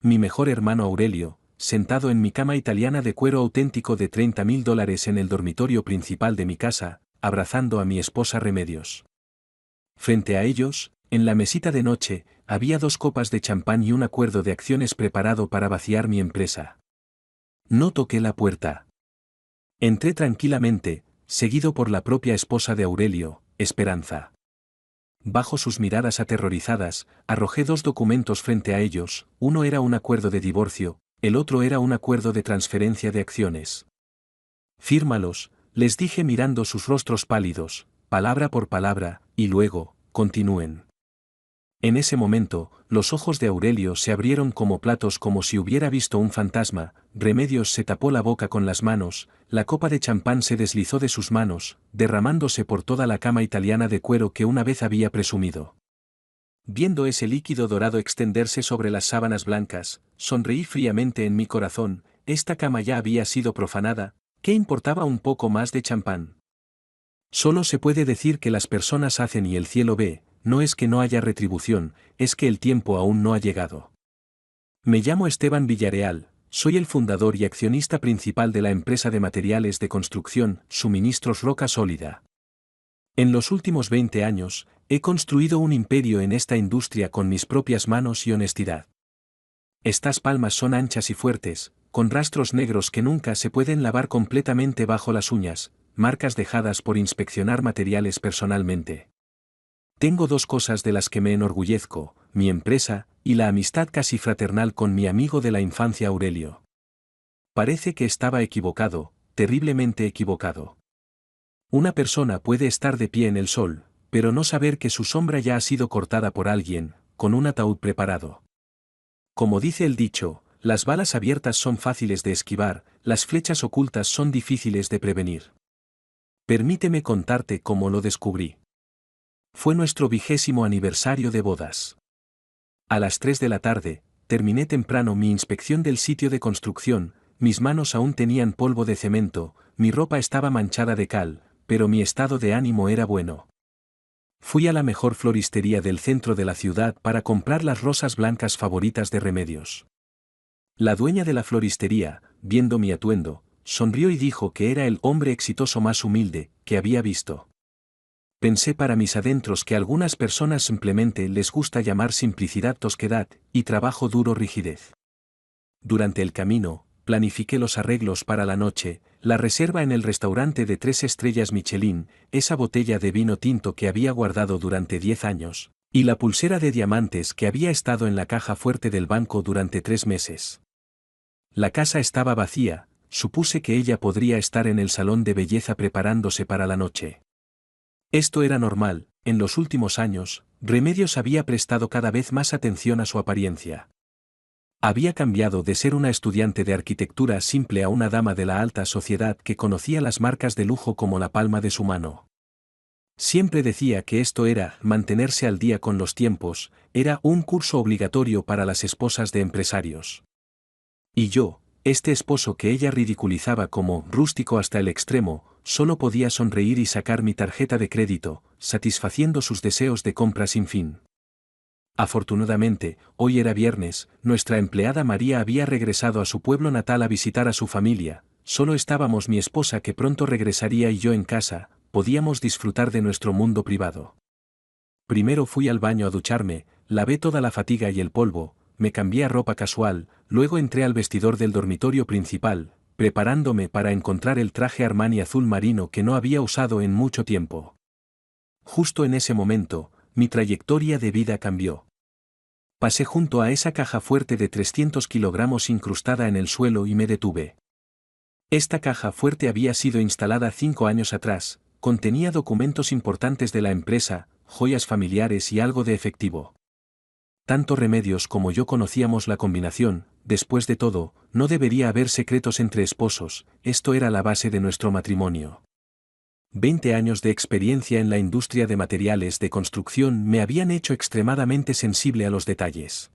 Mi mejor hermano Aurelio, sentado en mi cama italiana de cuero auténtico de $30.000 en el dormitorio principal de mi casa, abrazando a mi esposa Remedios. Frente a ellos, en la mesita de noche, había 2 copas de champán y un acuerdo de acciones preparado para vaciar mi empresa. No toqué la puerta. Entré tranquilamente, seguido por la propia esposa de Aurelio, Esperanza. Bajo sus miradas aterrorizadas, arrojé 2 documentos frente a ellos, uno era un acuerdo de divorcio, el otro era un acuerdo de transferencia de acciones. Fírmalos, les dije mirando sus rostros pálidos, palabra por palabra, y luego, continúen. En ese momento, los ojos de Aurelio se abrieron como platos como si hubiera visto un fantasma. Remedios se tapó la boca con las manos, la copa de champán se deslizó de sus manos, derramándose por toda la cama italiana de cuero que una vez había presumido. Viendo ese líquido dorado extenderse sobre las sábanas blancas, sonreí fríamente en mi corazón. Esta cama ya había sido profanada, ¿qué importaba un poco más de champán? Solo se puede decir que las personas hacen y el cielo ve. No es que no haya retribución, es que el tiempo aún no ha llegado. Me llamo Esteban Villareal, soy el fundador y accionista principal de la empresa de materiales de construcción, Suministros Roca Sólida. En los últimos 20 años, he construido un imperio en esta industria con mis propias manos y honestidad. Estas palmas son anchas y fuertes, con rastros negros que nunca se pueden lavar completamente bajo las uñas, marcas dejadas por inspeccionar materiales personalmente. Tengo 2 cosas de las que me enorgullezco, mi empresa, y la amistad casi fraternal con mi amigo de la infancia Aurelio. Parece que estaba equivocado, terriblemente equivocado. Una persona puede estar de pie en el sol, pero no saber que su sombra ya ha sido cortada por alguien, con un ataúd preparado. Como dice el dicho, las balas abiertas son fáciles de esquivar, las flechas ocultas son difíciles de prevenir. Permíteme contarte cómo lo descubrí. Fue nuestro 20º aniversario de bodas. A las 3 de la tarde, terminé temprano mi inspección del sitio de construcción, mis manos aún tenían polvo de cemento, mi ropa estaba manchada de cal, pero mi estado de ánimo era bueno. Fui a la mejor floristería del centro de la ciudad para comprar las rosas blancas favoritas de Remedios. La dueña de la floristería, viendo mi atuendo, sonrió y dijo que era el hombre exitoso más humilde que había visto. Pensé para mis adentros que a algunas personas simplemente les gusta llamar simplicidad tosquedad, y trabajo duro rigidez. Durante el camino, planifiqué los arreglos para la noche, la reserva en el restaurante de 3 estrellas Michelin, esa botella de vino tinto que había guardado durante 10 años, y la pulsera de diamantes que había estado en la caja fuerte del banco durante 3 meses. La casa estaba vacía, supuse que ella podría estar en el salón de belleza preparándose para la noche. Esto era normal, en los últimos años, Remedios había prestado cada vez más atención a su apariencia. Había cambiado de ser una estudiante de arquitectura simple a una dama de la alta sociedad que conocía las marcas de lujo como la palma de su mano. Siempre decía que esto era mantenerse al día con los tiempos, era un curso obligatorio para las esposas de empresarios. Y yo, este esposo que ella ridiculizaba como rústico hasta el extremo, solo podía sonreír y sacar mi tarjeta de crédito, satisfaciendo sus deseos de compra sin fin. Afortunadamente, hoy era viernes, nuestra empleada María había regresado a su pueblo natal a visitar a su familia, solo estábamos mi esposa que pronto regresaría y yo en casa, podíamos disfrutar de nuestro mundo privado. Primero fui al baño a ducharme, lavé toda la fatiga y el polvo, me cambié a ropa casual, luego entré al vestidor del dormitorio principal, preparándome para encontrar el traje Armani azul marino que no había usado en mucho tiempo. Justo en ese momento, mi trayectoria de vida cambió. Pasé junto a esa caja fuerte de 300 kilogramos incrustada en el suelo y me detuve. Esta caja fuerte había sido instalada 5 años atrás, contenía documentos importantes de la empresa, joyas familiares y algo de efectivo. Tanto Remedios como yo conocíamos la combinación, después de todo, no debería haber secretos entre esposos, esto era la base de nuestro matrimonio. 20 años de experiencia en la industria de materiales de construcción me habían hecho extremadamente sensible a los detalles.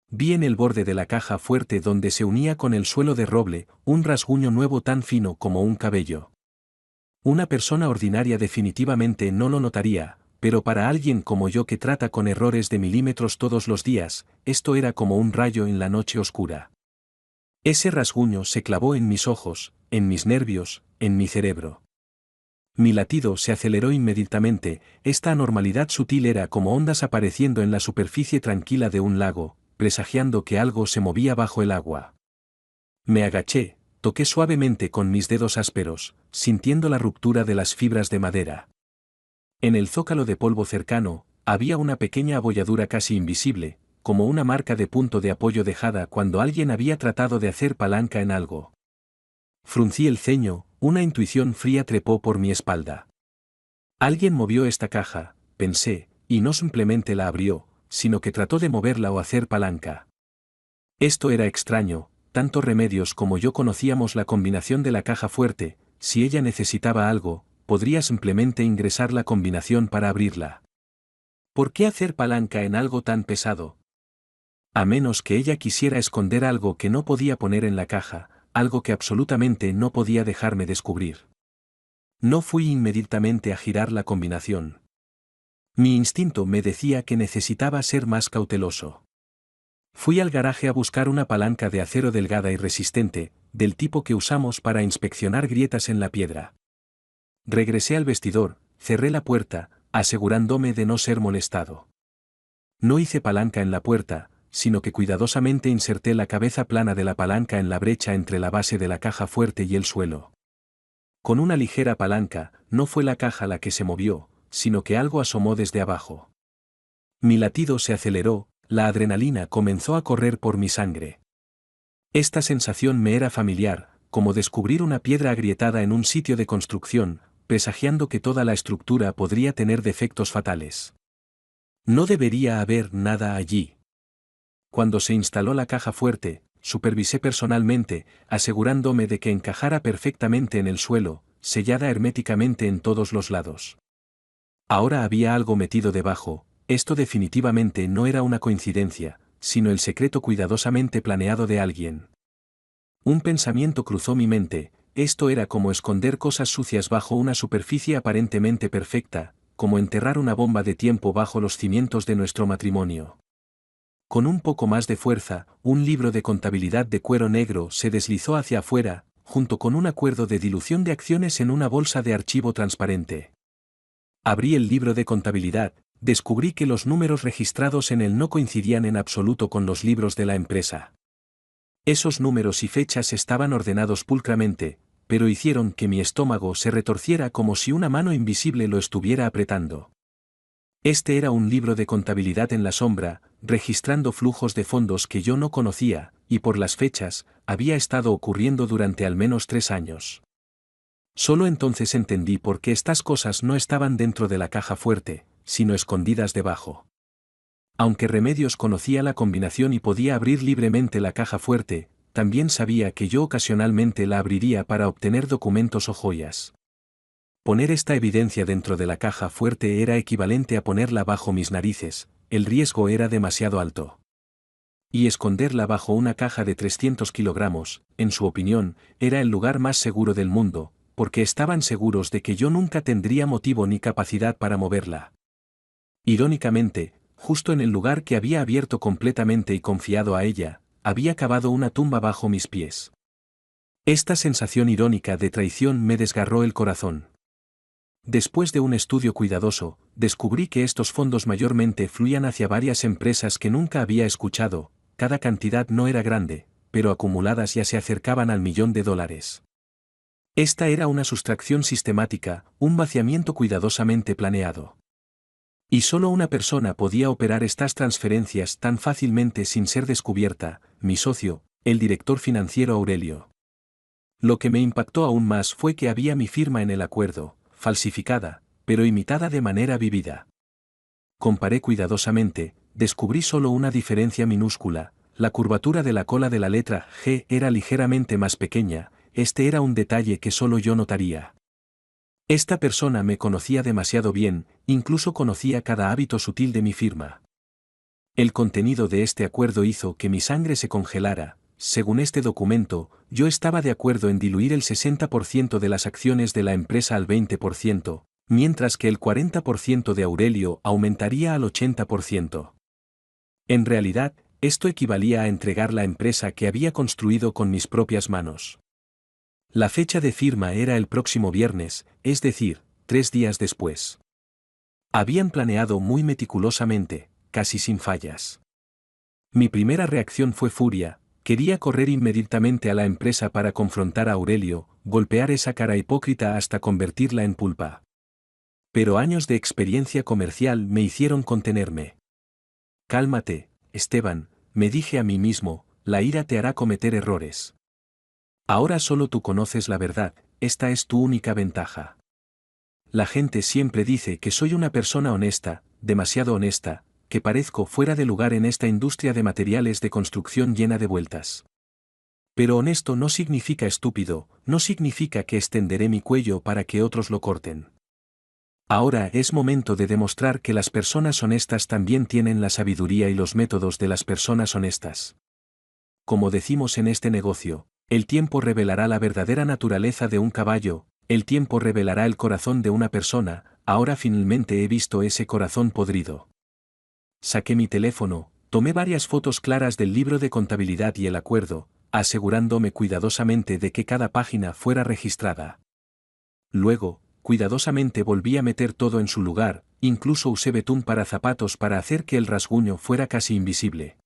Vi en el borde de la caja fuerte donde se unía con el suelo de roble, un rasguño nuevo tan fino como un cabello. Una persona ordinaria definitivamente no lo notaría, pero para alguien como yo que trata con errores de milímetros todos los días, esto era como un rayo en la noche oscura. Ese rasguño se clavó en mis ojos, en mis nervios, en mi cerebro. Mi latido se aceleró inmediatamente, esta anormalidad sutil era como ondas apareciendo en la superficie tranquila de un lago, presagiando que algo se movía bajo el agua. Me agaché, toqué suavemente con mis dedos ásperos, sintiendo la ruptura de las fibras de madera. En el zócalo de polvo cercano, había una pequeña abolladura casi invisible, como una marca de punto de apoyo dejada cuando alguien había tratado de hacer palanca en algo. Fruncí el ceño, una intuición fría trepó por mi espalda. Alguien movió esta caja, pensé, y no simplemente la abrió, sino que trató de moverla o hacer palanca. Esto era extraño, tanto Remedios como yo conocíamos la combinación de la caja fuerte, si ella necesitaba algo, podría simplemente ingresar la combinación para abrirla. ¿Por qué hacer palanca en algo tan pesado? A menos que ella quisiera esconder algo que no podía poner en la caja, algo que absolutamente no podía dejarme descubrir. No fui inmediatamente a girar la combinación. Mi instinto me decía que necesitaba ser más cauteloso. Fui al garaje a buscar una palanca de acero delgada y resistente, del tipo que usamos para inspeccionar grietas en la piedra. Regresé al vestidor, cerré la puerta, asegurándome de no ser molestado. No hice palanca en la puerta, sino que cuidadosamente inserté la cabeza plana de la palanca en la brecha entre la base de la caja fuerte y el suelo. Con una ligera palanca, no fue la caja la que se movió, sino que algo asomó desde abajo. Mi latido se aceleró, la adrenalina comenzó a correr por mi sangre. Esta sensación me era familiar, como descubrir una piedra agrietada en un sitio de construcción, presagiando que toda la estructura podría tener defectos fatales. No debería haber nada allí. Cuando se instaló la caja fuerte, supervisé personalmente, asegurándome de que encajara perfectamente en el suelo, sellada herméticamente en todos los lados. Ahora había algo metido debajo, esto definitivamente no era una coincidencia, sino el secreto cuidadosamente planeado de alguien. Un pensamiento cruzó mi mente, esto era como esconder cosas sucias bajo una superficie aparentemente perfecta, como enterrar una bomba de tiempo bajo los cimientos de nuestro matrimonio. Con un poco más de fuerza, un libro de contabilidad de cuero negro se deslizó hacia afuera, junto con un acuerdo de dilución de acciones en una bolsa de archivo transparente. Abrí el libro de contabilidad, descubrí que los números registrados en él no coincidían en absoluto con los libros de la empresa. Esos números y fechas estaban ordenados pulcramente, pero hicieron que mi estómago se retorciera como si una mano invisible lo estuviera apretando. Este era un libro de contabilidad en la sombra, registrando flujos de fondos que yo no conocía, y por las fechas, había estado ocurriendo durante al menos 3 años. Solo entonces entendí por qué estas cosas no estaban dentro de la caja fuerte, sino escondidas debajo. Aunque Remedios conocía la combinación y podía abrir libremente la caja fuerte, también sabía que yo ocasionalmente la abriría para obtener documentos o joyas. Poner esta evidencia dentro de la caja fuerte era equivalente a ponerla bajo mis narices, el riesgo era demasiado alto. Y esconderla bajo una caja de 300 kilogramos, en su opinión, era el lugar más seguro del mundo, porque estaban seguros de que yo nunca tendría motivo ni capacidad para moverla. Irónicamente, justo en el lugar que había abierto completamente y confiado a ella, había cavado una tumba bajo mis pies. Esta sensación irónica de traición me desgarró el corazón. Después de un estudio cuidadoso, descubrí que estos fondos mayormente fluían hacia varias empresas que nunca había escuchado, cada cantidad no era grande, pero acumuladas ya se acercaban al $1.000.000. Esta era una sustracción sistemática, un vaciamiento cuidadosamente planeado. Y solo una persona podía operar estas transferencias tan fácilmente sin ser descubierta, mi socio, el director financiero Aurelio. Lo que me impactó aún más fue que había mi firma en el acuerdo, falsificada, pero imitada de manera vívida. Comparé cuidadosamente, descubrí solo una diferencia minúscula, la curvatura de la cola de la letra G era ligeramente más pequeña, este era un detalle que solo yo notaría. Esta persona me conocía demasiado bien, incluso conocía cada hábito sutil de mi firma. El contenido de este acuerdo hizo que mi sangre se congelara. Según este documento, yo estaba de acuerdo en diluir el 60% de las acciones de la empresa al 20%, mientras que el 40% de Aurelio aumentaría al 80%. En realidad, esto equivalía a entregar la empresa que había construido con mis propias manos. La fecha de firma era el próximo viernes, es decir, 3 días después. Habían planeado muy meticulosamente, casi sin fallas. Mi primera reacción fue furia, quería correr inmediatamente a la empresa para confrontar a Aurelio, golpear esa cara hipócrita hasta convertirla en pulpa. Pero años de experiencia comercial me hicieron contenerme. Cálmate, Esteban, me dije a mí mismo, la ira te hará cometer errores. Ahora solo tú conoces la verdad, esta es tu única ventaja. La gente siempre dice que soy una persona honesta, demasiado honesta, que parezco fuera de lugar en esta industria de materiales de construcción llena de vueltas. Pero honesto no significa estúpido, no significa que extenderé mi cuello para que otros lo corten. Ahora es momento de demostrar que las personas honestas también tienen la sabiduría y los métodos de las personas honestas. Como decimos en este negocio, el tiempo revelará la verdadera naturaleza de un caballo, el tiempo revelará el corazón de una persona, ahora finalmente he visto ese corazón podrido. Saqué mi teléfono, tomé varias fotos claras del libro de contabilidad y el acuerdo, asegurándome cuidadosamente de que cada página fuera registrada. Luego, cuidadosamente volví a meter todo en su lugar, incluso usé betún para zapatos para hacer que el rasguño fuera casi invisible.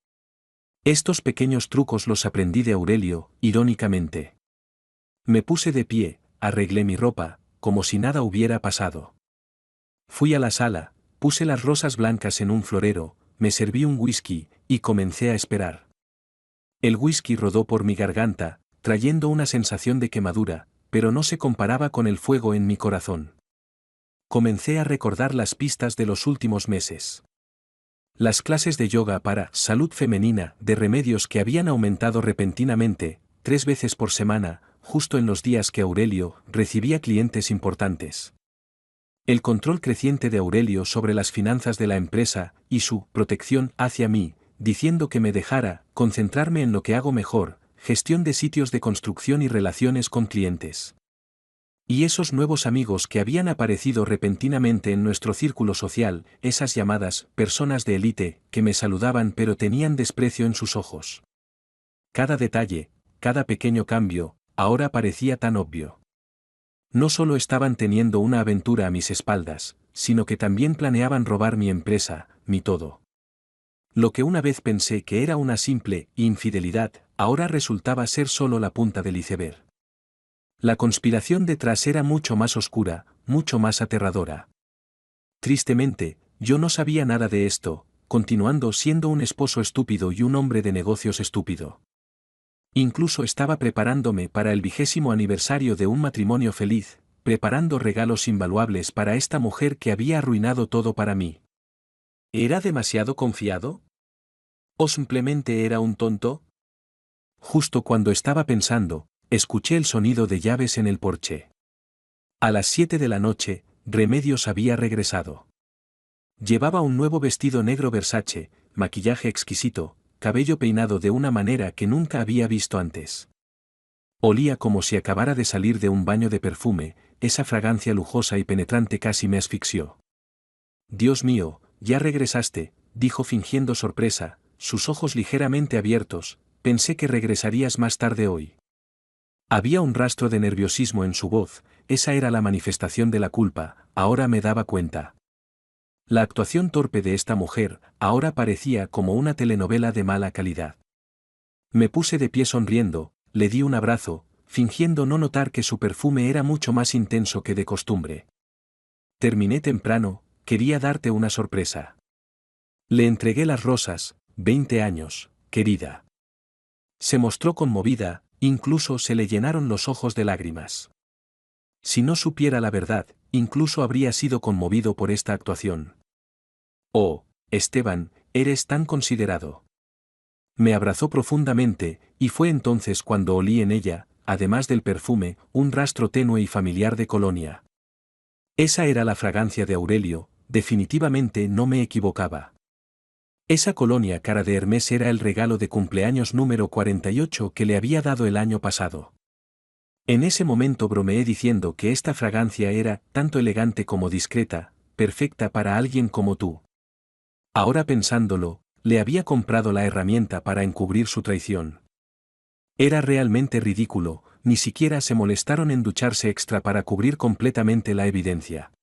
Estos pequeños trucos los aprendí de Aurelio, irónicamente. Me puse de pie, arreglé mi ropa, como si nada hubiera pasado. Fui a la sala, puse las rosas blancas en un florero, me serví un whisky, y comencé a esperar. El whisky rodó por mi garganta, trayendo una sensación de quemadura, pero no se comparaba con el fuego en mi corazón. Comencé a recordar las pistas de los últimos meses. Las clases de yoga para salud femenina de Remedios que habían aumentado repentinamente, 3 veces por semana, justo en los días que Aurelio recibía clientes importantes. El control creciente de Aurelio sobre las finanzas de la empresa y su protección hacia mí, diciendo que me dejara concentrarme en lo que hago mejor, gestión de sitios de construcción y relaciones con clientes. Y esos nuevos amigos que habían aparecido repentinamente en nuestro círculo social, esas llamadas personas de élite, que me saludaban pero tenían desprecio en sus ojos. Cada detalle, cada pequeño cambio, ahora parecía tan obvio. No solo estaban teniendo una aventura a mis espaldas, sino que también planeaban robar mi empresa, mi todo. Lo que una vez pensé que era una simple infidelidad, ahora resultaba ser solo la punta del iceberg. La conspiración detrás era mucho más oscura, mucho más aterradora. Tristemente, yo no sabía nada de esto, continuando siendo un esposo estúpido y un hombre de negocios estúpido. Incluso estaba preparándome para el 20º aniversario de un matrimonio feliz, preparando regalos invaluables para esta mujer que había arruinado todo para mí. ¿Era demasiado confiado? ¿O simplemente era un tonto? Justo cuando estaba pensando, escuché el sonido de llaves en el porche. A las 7 de la noche, Remedios había regresado. Llevaba un nuevo vestido negro Versace, maquillaje exquisito, cabello peinado de una manera que nunca había visto antes. Olía como si acabara de salir de un baño de perfume, esa fragancia lujosa y penetrante casi me asfixió. Dios mío, ya regresaste, dijo fingiendo sorpresa, sus ojos ligeramente abiertos, pensé que regresarías más tarde hoy. Había un rastro de nerviosismo en su voz, esa era la manifestación de la culpa, ahora me daba cuenta. La actuación torpe de esta mujer, ahora parecía como una telenovela de mala calidad. Me puse de pie sonriendo, le di un abrazo, fingiendo no notar que su perfume era mucho más intenso que de costumbre. Terminé temprano, quería darte una sorpresa. Le entregué las rosas, 20 años, querida. Se mostró conmovida, incluso se le llenaron los ojos de lágrimas. Si no supiera la verdad, incluso habría sido conmovido por esta actuación. Oh, Esteban, eres tan considerado. Me abrazó profundamente, y fue entonces cuando olí en ella, además del perfume, un rastro tenue y familiar de colonia. Esa era la fragancia de Aurelio, definitivamente no me equivocaba. Esa colonia cara de Hermès era el regalo de cumpleaños número 48 que le había dado el año pasado. En ese momento bromeé diciendo que esta fragancia era tanto elegante como discreta, perfecta para alguien como tú. Ahora pensándolo, le había comprado la herramienta para encubrir su traición. Era realmente ridículo, ni siquiera se molestaron en ducharse extra para cubrir completamente la evidencia.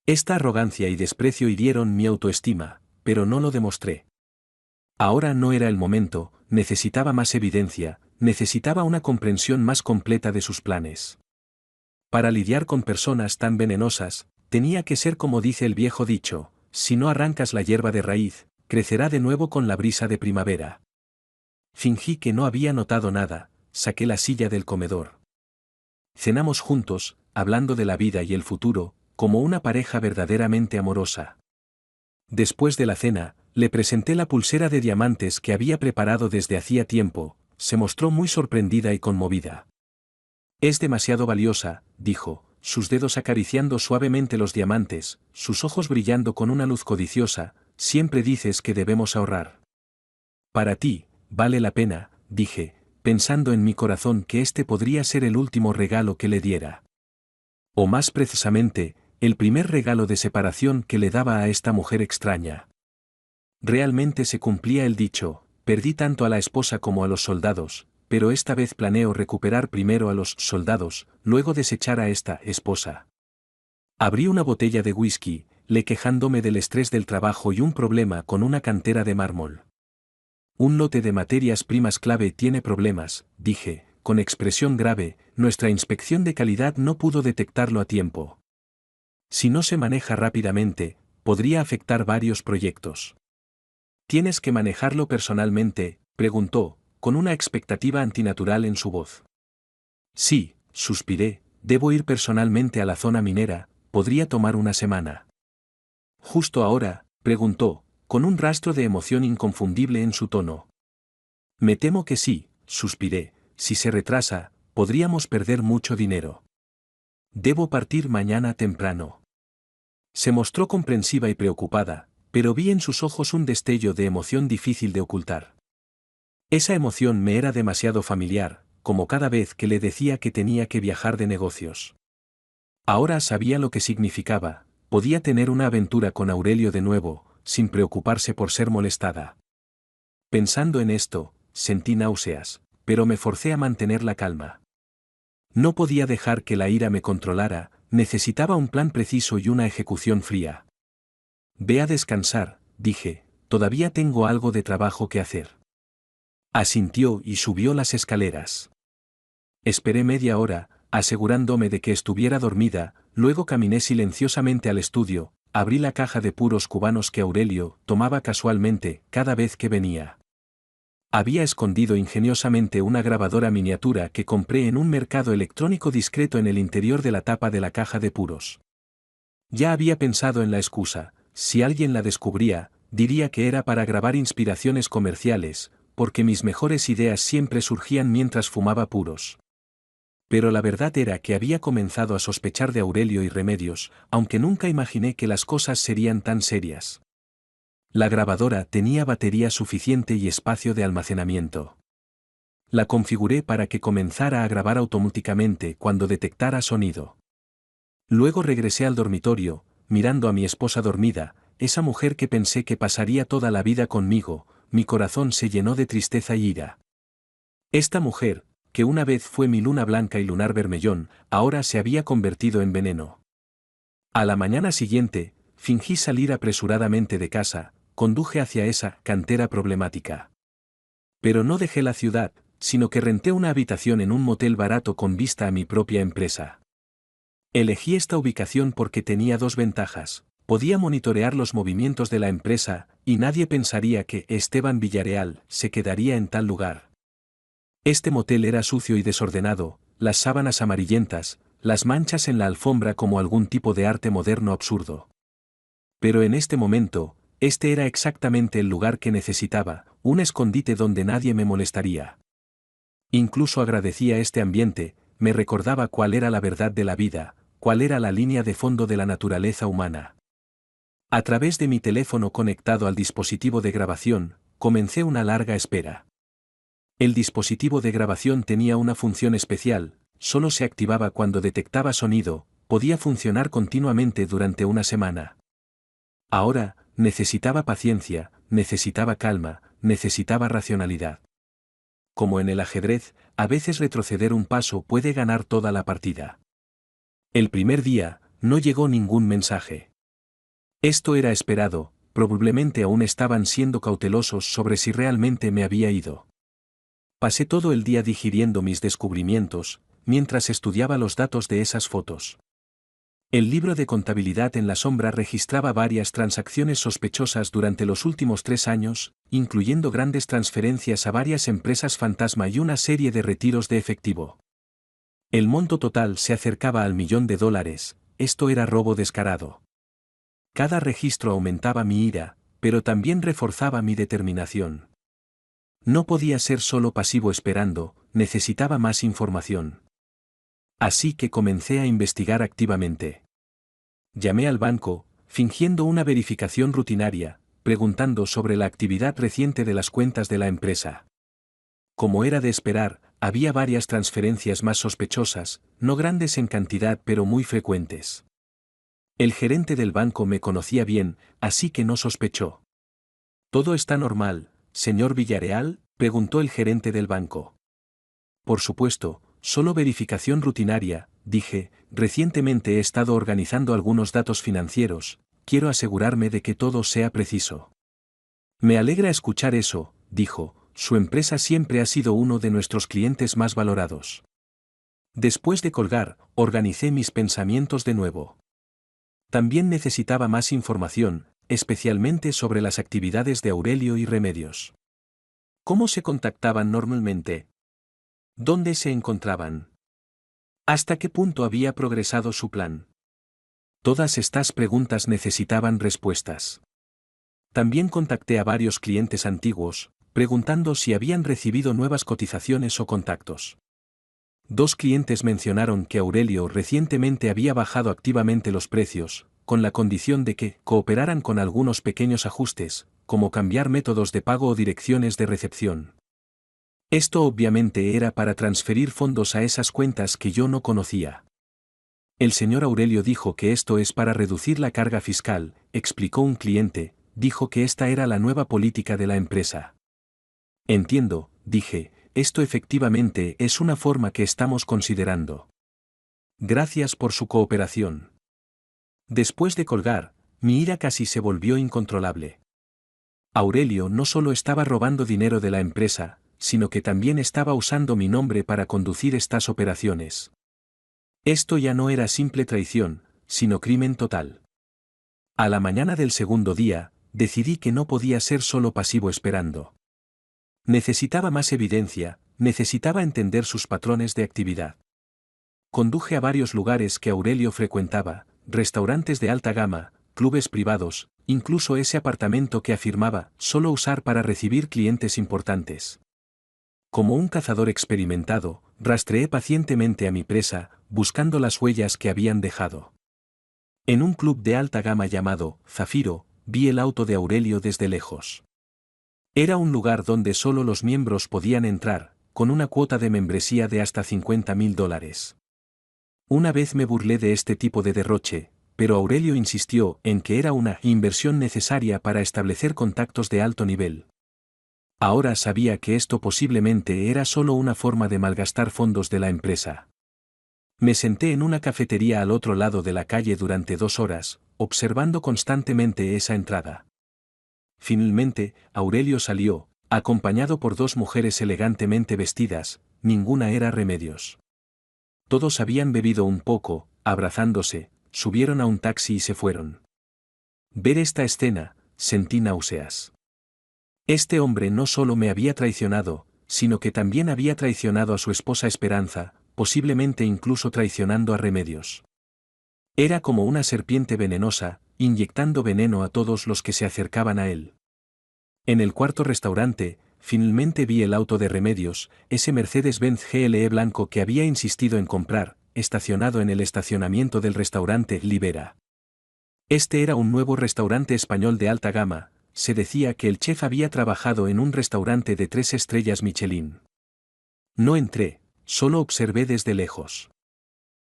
Esta arrogancia y desprecio hirieron mi autoestima, pero no lo demostré. Ahora no era el momento, necesitaba más evidencia, necesitaba una comprensión más completa de sus planes. Para lidiar con personas tan venenosas, tenía que ser como dice el viejo dicho, si no arrancas la hierba de raíz, crecerá de nuevo con la brisa de primavera. Fingí que no había notado nada, saqué la silla del comedor. Cenamos juntos, hablando de la vida y el futuro, como una pareja verdaderamente amorosa. Después de la cena, le presenté la pulsera de diamantes que había preparado desde hacía tiempo, se mostró muy sorprendida y conmovida. Es demasiado valiosa, dijo, sus dedos acariciando suavemente los diamantes, sus ojos brillando con una luz codiciosa, siempre dices que debemos ahorrar. Para ti, vale la pena, dije, pensando en mi corazón que este podría ser el último regalo que le diera. O más precisamente, el primer regalo de separación que le daba a esta mujer extraña. Realmente se cumplía el dicho, perdí tanto a la esposa como a los soldados, pero esta vez planeo recuperar primero a los soldados, luego desechar a esta esposa. Abrí una botella de whisky, quejándome del estrés del trabajo y un problema con una cantera de mármol. Un lote de materias primas clave tiene problemas, dije, con expresión grave, nuestra inspección de calidad no pudo detectarlo a tiempo. Si no se maneja rápidamente, podría afectar varios proyectos. ¿Tienes que manejarlo personalmente?, preguntó, con una expectativa antinatural en su voz. Sí, suspiré, debo ir personalmente a la zona minera, podría tomar una semana. ¿Justo ahora?, preguntó, con un rastro de emoción inconfundible en su tono. Me temo que sí, suspiré, si se retrasa, podríamos perder mucho dinero. Debo partir mañana temprano. Se mostró comprensiva y preocupada, pero vi en sus ojos un destello de emoción difícil de ocultar. Esa emoción me era demasiado familiar, como cada vez que le decía que tenía que viajar de negocios. Ahora sabía lo que significaba, podía tener una aventura con Aurelio de nuevo, sin preocuparse por ser molestada. Pensando en esto, sentí náuseas, pero me forcé a mantener la calma. No podía dejar que la ira me controlara, necesitaba un plan preciso y una ejecución fría. Ve a descansar, dije, todavía tengo algo de trabajo que hacer. Asintió y subió las escaleras. Esperé media hora, asegurándome de que estuviera dormida, luego caminé silenciosamente al estudio, abrí la caja de puros cubanos que Aurelio tomaba casualmente cada vez que venía. Había escondido ingeniosamente una grabadora miniatura que compré en un mercado electrónico discreto en el interior de la tapa de la caja de puros. Ya había pensado en la excusa, si alguien la descubría, diría que era para grabar inspiraciones comerciales, porque mis mejores ideas siempre surgían mientras fumaba puros. Pero la verdad era que había comenzado a sospechar de Aurelio y Remedios, aunque nunca imaginé que las cosas serían tan serias. La grabadora tenía batería suficiente y espacio de almacenamiento. La configuré para que comenzara a grabar automáticamente cuando detectara sonido. Luego regresé al dormitorio, mirando a mi esposa dormida, esa mujer que pensé que pasaría toda la vida conmigo, mi corazón se llenó de tristeza y ira. Esta mujer, que una vez fue mi luna blanca y lunar bermellón, ahora se había convertido en veneno. A la mañana siguiente, fingí salir apresuradamente de casa, conduje hacia esa cantera problemática. Pero no dejé la ciudad, sino que renté una habitación en un motel barato con vista a mi propia empresa. Elegí esta ubicación porque tenía dos ventajas: podía monitorear los movimientos de la empresa, y nadie pensaría que Esteban Villarreal se quedaría en tal lugar. Este motel era sucio y desordenado, las sábanas amarillentas, las manchas en la alfombra como algún tipo de arte moderno absurdo. Pero en este momento, este era exactamente el lugar que necesitaba, un escondite donde nadie me molestaría. Incluso agradecía este ambiente, me recordaba cuál era la verdad de la vida, cuál era la línea de fondo de la naturaleza humana. A través de mi teléfono conectado al dispositivo de grabación, comencé una larga espera. El dispositivo de grabación tenía una función especial, solo se activaba cuando detectaba sonido, podía funcionar continuamente durante una semana. Ahora, necesitaba paciencia, necesitaba calma, necesitaba racionalidad. Como en el ajedrez, a veces retroceder un paso puede ganar toda la partida. El primer día, no llegó ningún mensaje. Esto era esperado, probablemente aún estaban siendo cautelosos sobre si realmente me había ido. Pasé todo el día digiriendo mis descubrimientos, mientras estudiaba los datos de esas fotos. El libro de contabilidad en la sombra registraba varias transacciones sospechosas durante los últimos 3 años, incluyendo grandes transferencias a varias empresas fantasma y una serie de retiros de efectivo. El monto total se acercaba al $1.000.000, esto era robo descarado. Cada registro aumentaba mi ira, pero también reforzaba mi determinación. No podía ser solo pasivo esperando, necesitaba más información. Así que comencé a investigar activamente. Llamé al banco, fingiendo una verificación rutinaria, preguntando sobre la actividad reciente de las cuentas de la empresa. Como era de esperar, había varias transferencias más sospechosas, no grandes en cantidad pero muy frecuentes. El gerente del banco me conocía bien, así que no sospechó. ¿Todo está normal, señor Villarreal?, preguntó el gerente del banco. Por supuesto, solo verificación rutinaria, dije, recientemente he estado organizando algunos datos financieros, quiero asegurarme de que todo sea preciso. Me alegra escuchar eso, dijo, su empresa siempre ha sido uno de nuestros clientes más valorados. Después de colgar, organicé mis pensamientos de nuevo. También necesitaba más información, especialmente sobre las actividades de Aurelio y Remedios. ¿Cómo se contactaban normalmente? ¿Dónde se encontraban? ¿Hasta qué punto había progresado su plan? Todas estas preguntas necesitaban respuestas. También contacté a varios clientes antiguos, preguntando si habían recibido nuevas cotizaciones o contactos. 2 clientes mencionaron que Aurelio recientemente había bajado activamente los precios, con la condición de que cooperaran con algunos pequeños ajustes, como cambiar métodos de pago o direcciones de recepción. Esto obviamente era para transferir fondos a esas cuentas que yo no conocía. El señor Aurelio dijo que esto es para reducir la carga fiscal, explicó un cliente, dijo que esta era la nueva política de la empresa. Entiendo, dije, esto efectivamente es una forma que estamos considerando. Gracias por su cooperación. Después de colgar, mi ira casi se volvió incontrolable. Aurelio no solo estaba robando dinero de la empresa, sino que también estaba usando mi nombre para conducir estas operaciones. Esto ya no era simple traición, sino crimen total. A la mañana del segundo día, decidí que no podía ser solo pasivo esperando. Necesitaba más evidencia, necesitaba entender sus patrones de actividad. Conduje a varios lugares que Aurelio frecuentaba, restaurantes de alta gama, clubes privados, incluso ese apartamento que afirmaba solo usar para recibir clientes importantes. Como un cazador experimentado, rastreé pacientemente a mi presa, buscando las huellas que habían dejado. En un club de alta gama llamado Zafiro, vi el auto de Aurelio desde lejos. Era un lugar donde solo los miembros podían entrar, con una cuota de membresía de hasta $50.000. Una vez me burlé de este tipo de derroche, pero Aurelio insistió en que era una inversión necesaria para establecer contactos de alto nivel. Ahora sabía que esto posiblemente era solo una forma de malgastar fondos de la empresa. Me senté en una cafetería al otro lado de la calle durante 2 horas, observando constantemente esa entrada. Finalmente, Aurelio salió, acompañado por 2 mujeres elegantemente vestidas, ninguna era Remedios. Todos habían bebido un poco, abrazándose, subieron a un taxi y se fueron. Ver esta escena, sentí náuseas. Este hombre no solo me había traicionado, sino que también había traicionado a su esposa Esperanza, posiblemente incluso traicionando a Remedios. Era como una serpiente venenosa, inyectando veneno a todos los que se acercaban a él. En el cuarto restaurante, finalmente vi el auto de Remedios, ese Mercedes-Benz GLE blanco que había insistido en comprar, estacionado en el estacionamiento del restaurante Libera. Este era un nuevo restaurante español de alta gama, se decía que el chef había trabajado en un restaurante de 3 estrellas Michelin. No entré, solo observé desde lejos.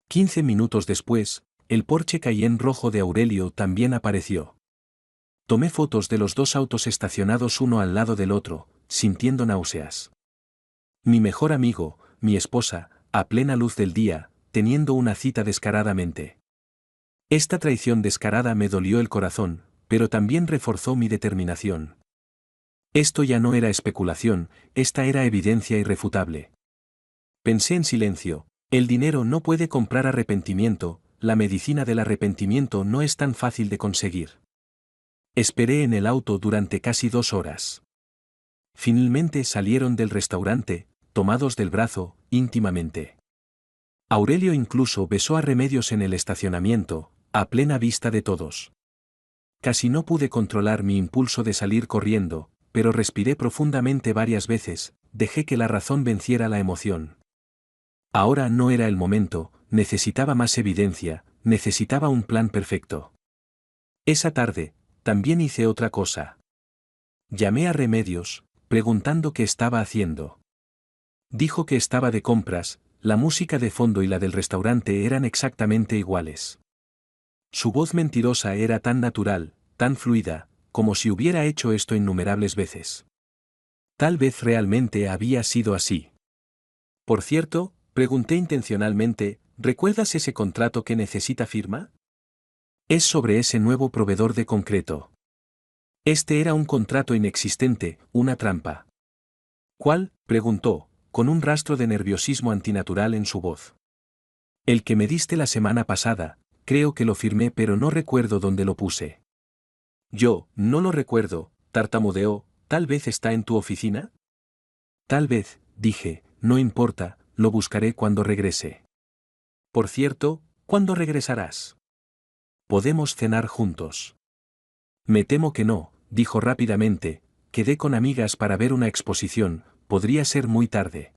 15 minutos después, el Porsche Cayenne rojo de Aurelio también apareció. Tomé fotos de los dos autos estacionados uno al lado del otro, sintiendo náuseas. Mi mejor amigo, mi esposa, a plena luz del día, teniendo una cita descaradamente. Esta traición descarada me dolió el corazón, pero también reforzó mi determinación. Esto ya no era especulación, esta era evidencia irrefutable. Pensé en silencio, el dinero no puede comprar arrepentimiento, la medicina del arrepentimiento no es tan fácil de conseguir. Esperé en el auto durante casi 2 horas. Finalmente salieron del restaurante, tomados del brazo, íntimamente. Aurelio incluso besó a Remedios en el estacionamiento, a plena vista de todos. Casi no pude controlar mi impulso de salir corriendo, pero respiré profundamente varias veces, dejé que la razón venciera la emoción. Ahora no era el momento, necesitaba más evidencia, necesitaba un plan perfecto. Esa tarde, también hice otra cosa. Llamé a Remedios, preguntando qué estaba haciendo. Dijo que estaba de compras, la música de fondo y la del restaurante eran exactamente iguales. Su voz mentirosa era tan natural, tan fluida, como si hubiera hecho esto innumerables veces. Tal vez realmente había sido así. Por cierto, pregunté intencionalmente, ¿recuerdas ese contrato que necesita firma? Es sobre ese nuevo proveedor de concreto. Este era un contrato inexistente, una trampa. ¿Cuál?, preguntó, con un rastro de nerviosismo antinatural en su voz. El que me diste la semana pasada, creo que lo firmé pero no recuerdo dónde lo puse. Yo, no lo recuerdo, tartamudeó, ¿tal vez está en tu oficina? Tal vez, dije, no importa, lo buscaré cuando regrese. Por cierto, ¿cuándo regresarás? ¿Podemos cenar juntos? Me temo que no, dijo rápidamente, quedé con amigas para ver una exposición, podría ser muy tarde.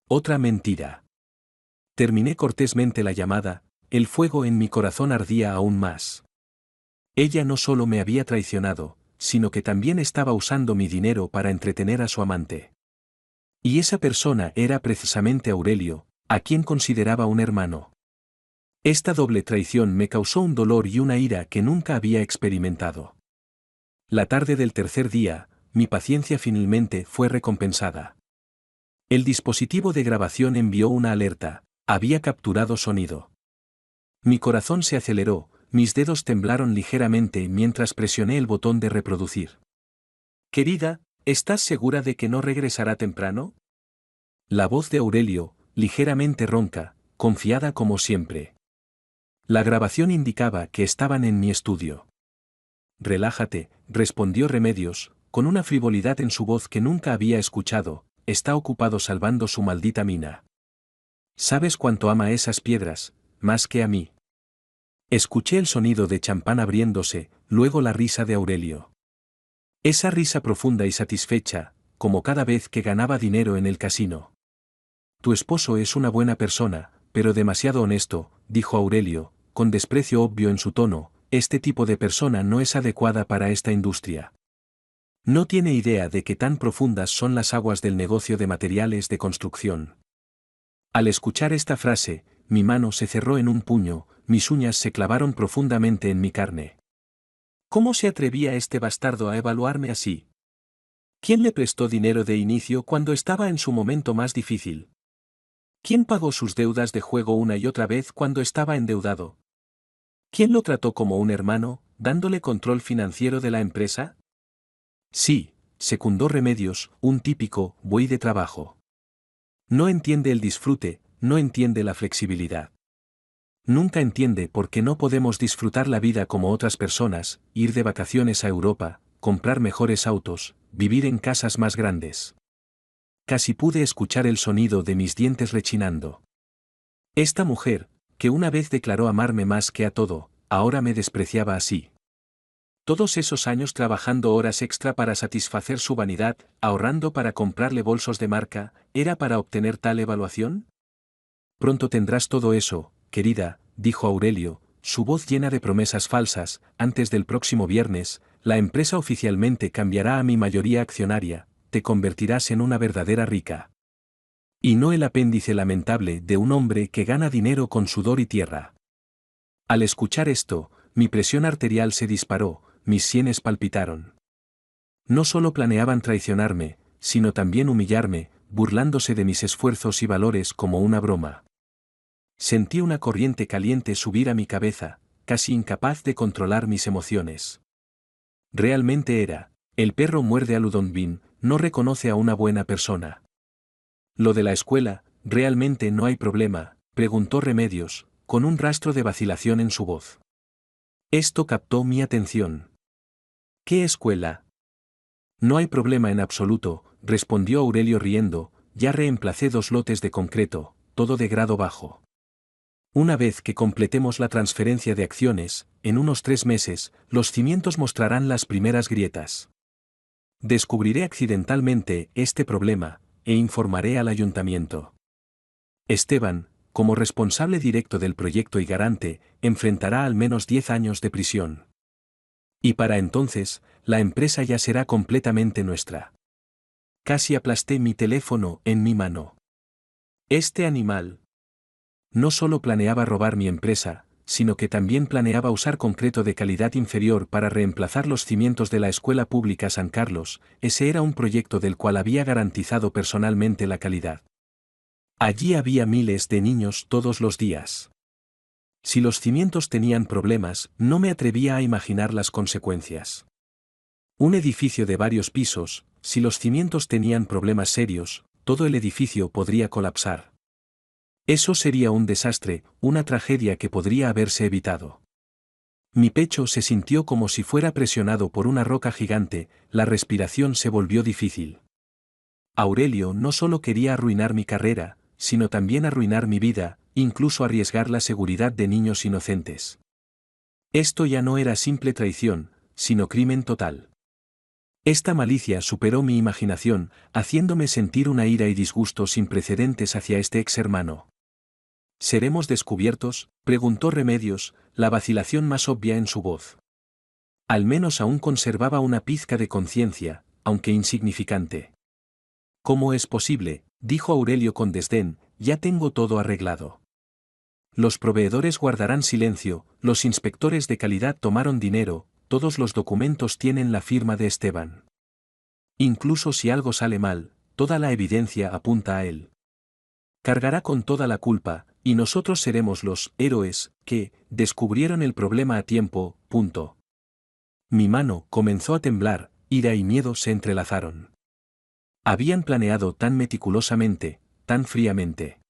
Otra mentira. Terminé cortésmente la llamada, el fuego en mi corazón ardía aún más. Ella no solo me había traicionado, sino que también estaba usando mi dinero para entretener a su amante. Y esa persona era precisamente Aurelio, a quien consideraba un hermano. Esta doble traición me causó un dolor y una ira que nunca había experimentado. La tarde del tercer día, mi paciencia finalmente fue recompensada. El dispositivo de grabación envió una alerta, había capturado sonido. Mi corazón se aceleró, mis dedos temblaron ligeramente mientras presioné el botón de reproducir. Querida, ¿estás segura de que no regresará temprano? La voz de Aurelio, ligeramente ronca, confiada como siempre. La grabación indicaba que estaban en mi estudio. Relájate, respondió Remedios, con una frivolidad en su voz que nunca había escuchado, está ocupado salvando su maldita mina. ¿Sabes cuánto ama esas piedras, más que a mí? Escuché el sonido de champán abriéndose, luego la risa de Aurelio. Esa risa profunda y satisfecha, como cada vez que ganaba dinero en el casino. Tu esposo es una buena persona, pero demasiado honesto, dijo Aurelio, con desprecio obvio en su tono, este tipo de persona no es adecuada para esta industria. No tiene idea de que tan profundas son las aguas del negocio de materiales de construcción. Al escuchar esta frase, mi mano se cerró en un puño, mis uñas se clavaron profundamente en mi carne. ¿Cómo se atrevía este bastardo a evaluarme así? ¿Quién le prestó dinero de inicio cuando estaba en su momento más difícil? ¿Quién pagó sus deudas de juego una y otra vez cuando estaba endeudado? ¿Quién lo trató como un hermano, dándole control financiero de la empresa? Sí, secundó Remedios, un típico buey de trabajo. No entiende el disfrute, no entiende la flexibilidad. Nunca entiende por qué no podemos disfrutar la vida como otras personas, ir de vacaciones a Europa, comprar mejores autos, vivir en casas más grandes. Casi pude escuchar el sonido de mis dientes rechinando. Esta mujer, que una vez declaró amarme más que a todo, ahora me despreciaba así. Todos esos años trabajando horas extra para satisfacer su vanidad, ahorrando para comprarle bolsos de marca, ¿era para obtener tal evaluación? Pronto tendrás todo eso, querida, dijo Aurelio, su voz llena de promesas falsas, antes del próximo viernes, la empresa oficialmente cambiará a mi mayoría accionaria, te convertirás en una verdadera rica. Y no el apéndice lamentable de un hombre que gana dinero con sudor y tierra. Al escuchar esto, mi presión arterial se disparó, mis sienes palpitaron. No solo planeaban traicionarme, sino también humillarme, burlándose de mis esfuerzos y valores como una broma. Sentí una corriente caliente subir a mi cabeza, casi incapaz de controlar mis emociones. Realmente era, el perro muerde a Ludonvin, no reconoce a una buena persona. Lo de la escuela, ¿realmente no hay problema?, preguntó Remedios, con un rastro de vacilación en su voz. Esto captó mi atención. ¿Qué escuela? No hay problema en absoluto, respondió Aurelio riendo, ya reemplacé 2 lotes de concreto, todo de grado bajo. Una vez que completemos la transferencia de acciones, en unos 3 meses, los cimientos mostrarán las primeras grietas. Descubriré accidentalmente este problema, e informaré al ayuntamiento. Esteban, como responsable directo del proyecto y garante, enfrentará al menos 10 años de prisión. Y para entonces, la empresa ya será completamente nuestra. Casi aplasté mi teléfono en mi mano. Este animal no solo planeaba robar mi empresa, sino que también planeaba usar concreto de calidad inferior para reemplazar los cimientos de la Escuela Pública San Carlos. Ese era un proyecto del cual había garantizado personalmente la calidad. Allí había miles de niños todos los días. Si los cimientos tenían problemas, no me atrevía a imaginar las consecuencias. Un edificio de varios pisos, si los cimientos tenían problemas serios, todo el edificio podría colapsar. Eso sería un desastre, una tragedia que podría haberse evitado. Mi pecho se sintió como si fuera presionado por una roca gigante, la respiración se volvió difícil. Aurelio no solo quería arruinar mi carrera, sino también arruinar mi vida, incluso arriesgar la seguridad de niños inocentes. Esto ya no era simple traición, sino crimen total. Esta malicia superó mi imaginación, haciéndome sentir una ira y disgusto sin precedentes hacia este ex hermano. ¿Seremos descubiertos?, preguntó Remedios, la vacilación más obvia en su voz. Al menos aún conservaba una pizca de conciencia, aunque insignificante. ¿Cómo es posible?, dijo Aurelio con desdén, ya tengo todo arreglado. Los proveedores guardarán silencio, los inspectores de calidad tomaron dinero, todos los documentos tienen la firma de Esteban. Incluso si algo sale mal, toda la evidencia apunta a él. Cargará con toda la culpa, y nosotros seremos los héroes que descubrieron el problema a tiempo. Punto. Mi mano comenzó a temblar, ira y miedo se entrelazaron. Habían planeado tan meticulosamente, tan fríamente.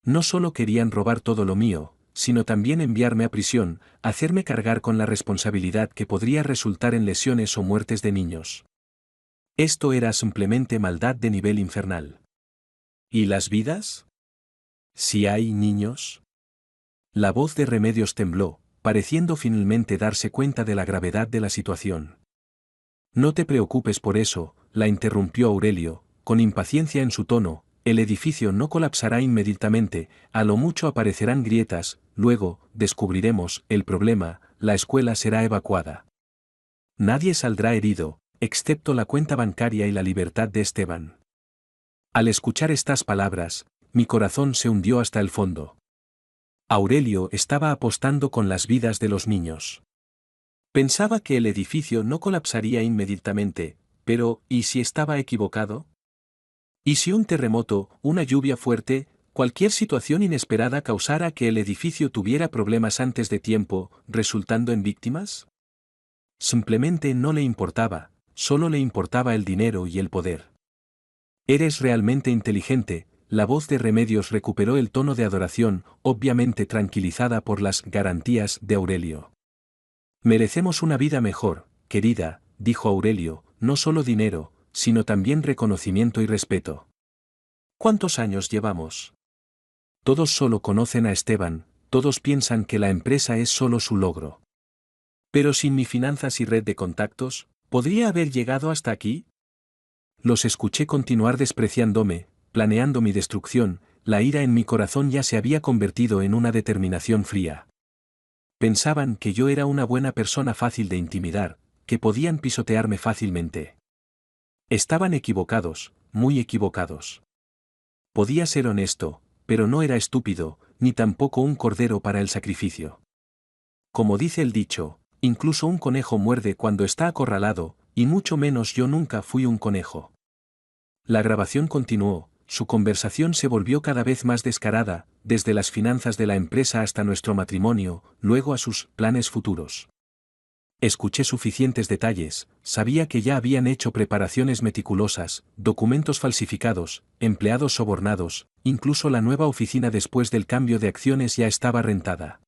No solo querían robar todo lo mío, sino también enviarme a prisión, hacerme cargar con la responsabilidad que podría resultar en lesiones o muertes de niños. Esto era simplemente maldad de nivel infernal. ¿Y las vidas? ¿Si hay niños? La voz de Remedios tembló, pareciendo finalmente darse cuenta de la gravedad de la situación. No te preocupes por eso, la interrumpió Aurelio, con impaciencia en su tono, el edificio no colapsará inmediatamente, a lo mucho aparecerán grietas, luego, descubriremos el problema, la escuela será evacuada. Nadie saldrá herido, excepto la cuenta bancaria y la libertad de Esteban. Al escuchar estas palabras, mi corazón se hundió hasta el fondo. Aurelio estaba apostando con las vidas de los niños. Pensaba que el edificio no colapsaría inmediatamente, pero ¿y si estaba equivocado? ¿Y si un terremoto, una lluvia fuerte, cualquier situación inesperada causara que el edificio tuviera problemas antes de tiempo, resultando en víctimas? Simplemente no le importaba, solo le importaba el dinero y el poder. Eres realmente inteligente. La voz de Remedios recuperó el tono de adoración, obviamente tranquilizada por las garantías de Aurelio. Merecemos una vida mejor, querida, dijo Aurelio, no solo dinero, sino también reconocimiento y respeto. ¿Cuántos años llevamos? Todos solo conocen a Esteban, todos piensan que la empresa es solo su logro. Pero sin mi finanzas y red de contactos, ¿podría haber llegado hasta aquí? Los escuché continuar despreciándome, planeando mi destrucción, la ira en mi corazón ya se había convertido en una determinación fría. Pensaban que yo era una buena persona fácil de intimidar, que podían pisotearme fácilmente. Estaban equivocados, muy equivocados. Podía ser honesto, pero no era estúpido, ni tampoco un cordero para el sacrificio. Como dice el dicho, incluso un conejo muerde cuando está acorralado, y mucho menos yo nunca fui un conejo. La grabación continuó, su conversación se volvió cada vez más descarada, desde las finanzas de la empresa hasta nuestro matrimonio, luego a sus planes futuros. Escuché suficientes detalles, sabía que ya habían hecho preparaciones meticulosas, documentos falsificados, empleados sobornados, incluso la nueva oficina después del cambio de acciones ya estaba rentada.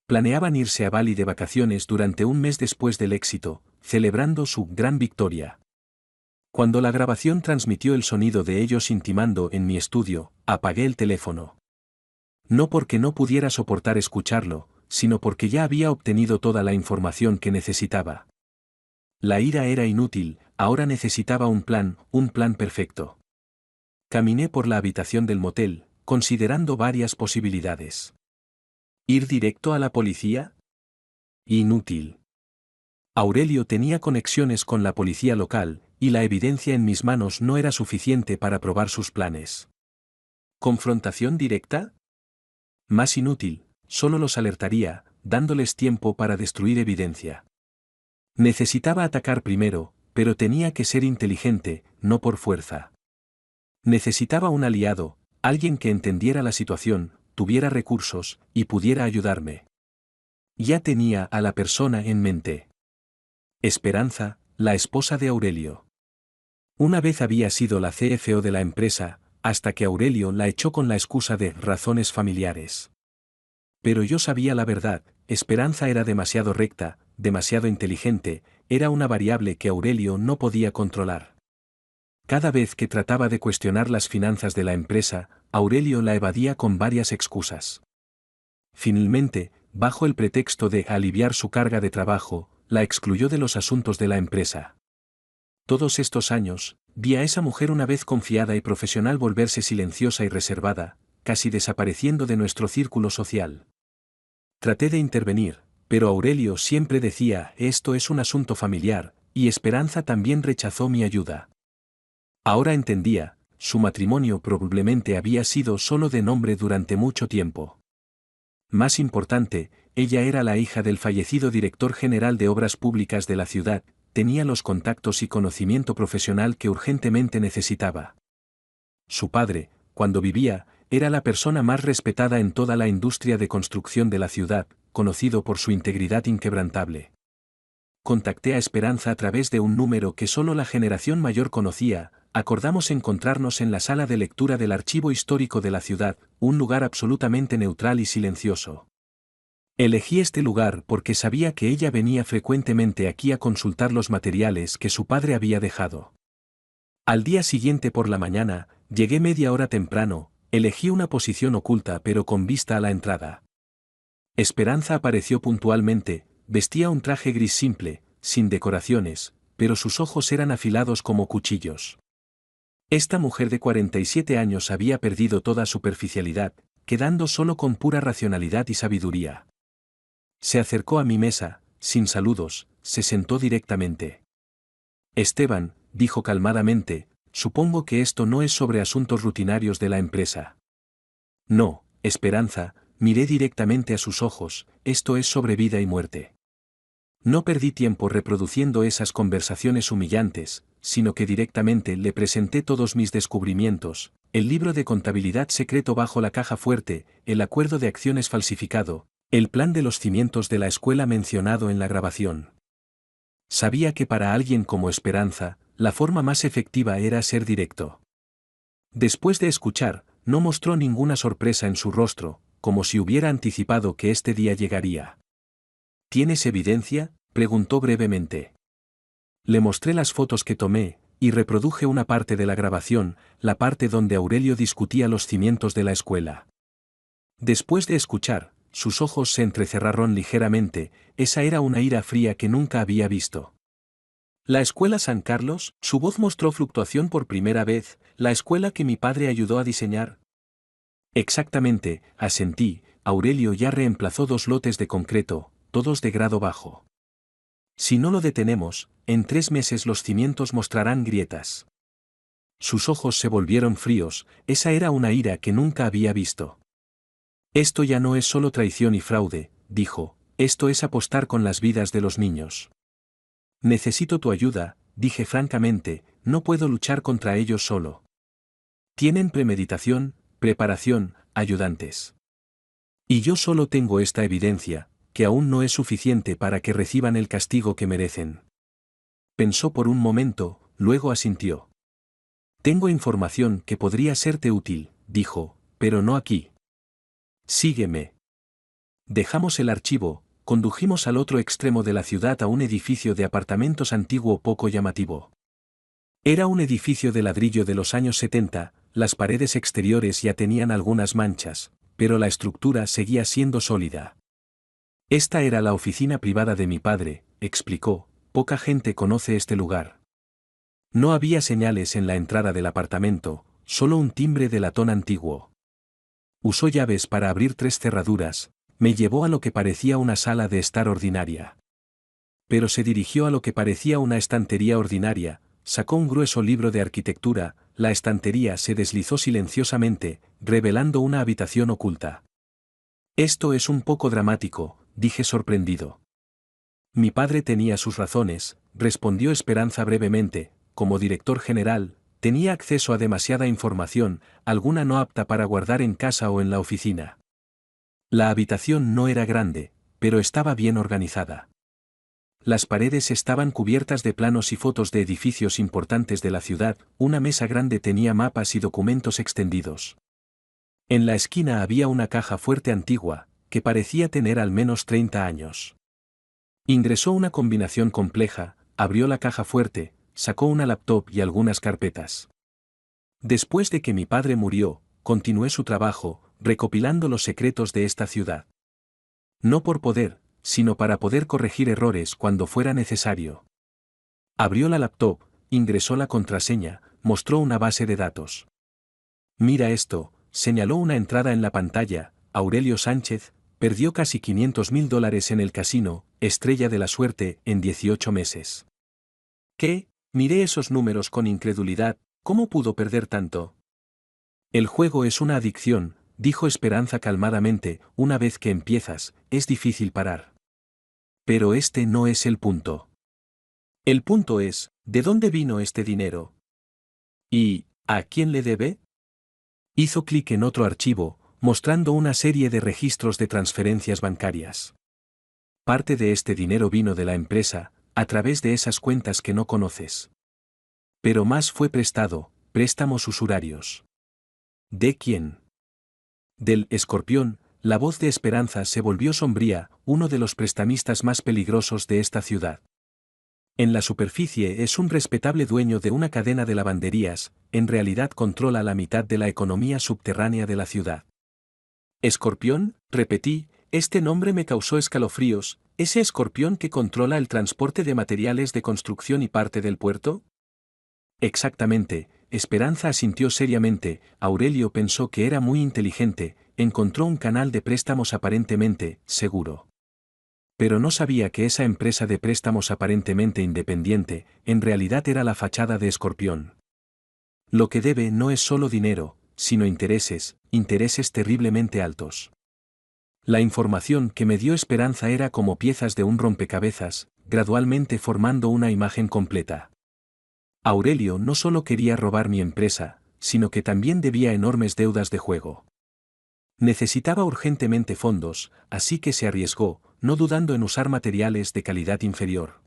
Planeaban irse a Bali de vacaciones durante un mes después del éxito, celebrando su gran victoria. Cuando la grabación transmitió el sonido de ellos intimando en mi estudio, apagué el teléfono. No porque no pudiera soportar escucharlo, sino porque ya había obtenido toda la información que necesitaba. La ira era inútil, ahora necesitaba un plan perfecto. Caminé por la habitación del motel, considerando varias posibilidades. ¿Ir directo a la policía? Inútil. Aurelio tenía conexiones con la policía local, y la evidencia en mis manos no era suficiente para probar sus planes. ¿Confrontación directa? Más inútil, solo los alertaría, dándoles tiempo para destruir evidencia. Necesitaba atacar primero, pero tenía que ser inteligente, no por fuerza. Necesitaba un aliado, alguien que entendiera la situación, tuviera recursos, y pudiera ayudarme. Ya tenía a la persona en mente. Esperanza, la esposa de Aurelio. Una vez había sido la CFO de la empresa, hasta que Aurelio la echó con la excusa de razones familiares. Pero yo sabía la verdad, Esperanza era demasiado recta, demasiado inteligente, era una variable que Aurelio no podía controlar. Cada vez que trataba de cuestionar las finanzas de la empresa, Aurelio la evadía con varias excusas. Finalmente, bajo el pretexto de aliviar su carga de trabajo, la excluyó de los asuntos de la empresa. Todos estos años, vi a esa mujer una vez confiada y profesional volverse silenciosa y reservada, casi desapareciendo de nuestro círculo social. Traté de intervenir, pero Aurelio siempre decía, esto es un asunto familiar, y Esperanza también rechazó mi ayuda. Ahora entendía, su matrimonio probablemente había sido solo de nombre durante mucho tiempo. Más importante, ella era la hija del fallecido director general de obras públicas de la ciudad, tenía los contactos y conocimiento profesional que urgentemente necesitaba. Su padre, cuando vivía, era la persona más respetada en toda la industria de construcción de la ciudad, conocido por su integridad inquebrantable. Contacté a Esperanza a través de un número que solo la generación mayor conocía, acordamos encontrarnos en la sala de lectura del archivo histórico de la ciudad, un lugar absolutamente neutral y silencioso. Elegí este lugar porque sabía que ella venía frecuentemente aquí a consultar los materiales que su padre había dejado. Al día siguiente por la mañana, llegué media hora temprano, elegí una posición oculta pero con vista a la entrada. Esperanza apareció puntualmente, vestía un traje gris simple, sin decoraciones, pero sus ojos eran afilados como cuchillos. Esta mujer de 47 años había perdido toda superficialidad, quedando solo con pura racionalidad y sabiduría. Se acercó a mi mesa, sin saludos, se sentó directamente. Esteban, dijo calmadamente, supongo que esto no es sobre asuntos rutinarios de la empresa. No, Esperanza, miré directamente a sus ojos, esto es sobre vida y muerte. No perdí tiempo reproduciendo esas conversaciones humillantes, sino que directamente le presenté todos mis descubrimientos, el libro de contabilidad secreto bajo la caja fuerte, el acuerdo de acciones falsificado, el plan de los cimientos de la escuela mencionado en la grabación. Sabía que para alguien como Esperanza, la forma más efectiva era ser directo. Después de escuchar, no mostró ninguna sorpresa en su rostro, como si hubiera anticipado que este día llegaría. ¿Tienes evidencia?, preguntó brevemente. Le mostré las fotos que tomé, y reproduje una parte de la grabación, la parte donde Aurelio discutía los cimientos de la escuela. Después de escuchar, sus ojos se entrecerraron ligeramente, esa era una ira fría que nunca había visto. La escuela San Carlos, su voz mostró fluctuación por primera vez, la escuela que mi padre ayudó a diseñar. Exactamente, asentí, Aurelio ya reemplazó 2 lotes de concreto, todos de grado bajo. Si no lo detenemos, en 3 meses los cimientos mostrarán grietas. Sus ojos se volvieron fríos, esa era una ira que nunca había visto. Esto ya no es solo traición y fraude, dijo, esto es apostar con las vidas de los niños. Necesito tu ayuda, dije francamente, no puedo luchar contra ellos solo. Tienen premeditación, preparación, ayudantes. Y yo solo tengo esta evidencia, que aún no es suficiente para que reciban el castigo que merecen. Pensó por un momento, luego asintió. Tengo información que podría serte útil, dijo, pero no aquí. Sígueme. Dejamos el archivo, condujimos al otro extremo de la ciudad a un edificio de apartamentos antiguo poco llamativo. Era un edificio de ladrillo de los años 70, las paredes exteriores ya tenían algunas manchas, pero la estructura seguía siendo sólida. Esta era la oficina privada de mi padre, explicó, poca gente conoce este lugar. No había señales en la entrada del apartamento, solo un timbre de latón antiguo. Usó llaves para abrir 3 cerraduras, me llevó a lo que parecía una sala de estar ordinaria. Pero se dirigió a lo que parecía una estantería ordinaria, sacó un grueso libro de arquitectura, la estantería se deslizó silenciosamente, revelando una habitación oculta. Esto es un poco dramático, dije sorprendido. Mi padre tenía sus razones, respondió Esperanza brevemente, como director general, tenía acceso a demasiada información, alguna no apta para guardar en casa o en la oficina. La habitación no era grande, pero estaba bien organizada. Las paredes estaban cubiertas de planos y fotos de edificios importantes de la ciudad, una mesa grande tenía mapas y documentos extendidos. En la esquina había una caja fuerte antigua, que parecía tener al menos 30 años. Ingresó una combinación compleja, abrió la caja fuerte, sacó una laptop y algunas carpetas. Después de que mi padre murió, continué su trabajo, recopilando los secretos de esta ciudad. No por poder, sino para poder corregir errores cuando fuera necesario. Abrió la laptop, ingresó la contraseña, mostró una base de datos. Mira esto, señaló una entrada en la pantalla, Aurelio Sánchez, perdió casi $500.000 en el casino, estrella de la suerte, en 18 meses. ¿Qué? Miré esos números con incredulidad, ¿cómo pudo perder tanto? El juego es una adicción, dijo Esperanza calmadamente, una vez que empiezas, es difícil parar. Pero este no es el punto. El punto es, ¿de dónde vino este dinero? ¿Y, a quién le debe? Hizo clic en otro archivo, mostrando una serie de registros de transferencias bancarias. Parte de este dinero vino de la empresa, a través de esas cuentas que no conoces. Pero más fue prestado, préstamos usurarios. ¿De quién? Del Escorpión. La voz de Esperanza se volvió sombría, uno de los prestamistas más peligrosos de esta ciudad. En la superficie es un respetable dueño de una cadena de lavanderías, en realidad controla la mitad de la economía subterránea de la ciudad. ¿Escorpión? Repetí, este nombre me causó escalofríos, ¿ese Escorpión que controla el transporte de materiales de construcción y parte del puerto? Exactamente, Esperanza asintió seriamente, Aurelio pensó que era muy inteligente, encontró un canal de préstamos aparentemente seguro. Pero no sabía que esa empresa de préstamos aparentemente independiente, en realidad era la fachada de Escorpión. Lo que debe no es solo dinero, sino intereses, intereses terriblemente altos. La información que me dio Esperanza era como piezas de un rompecabezas, gradualmente formando una imagen completa. Aurelio no solo quería robar mi empresa, sino que también debía enormes deudas de juego. Necesitaba urgentemente fondos, así que se arriesgó, no dudando en usar materiales de calidad inferior.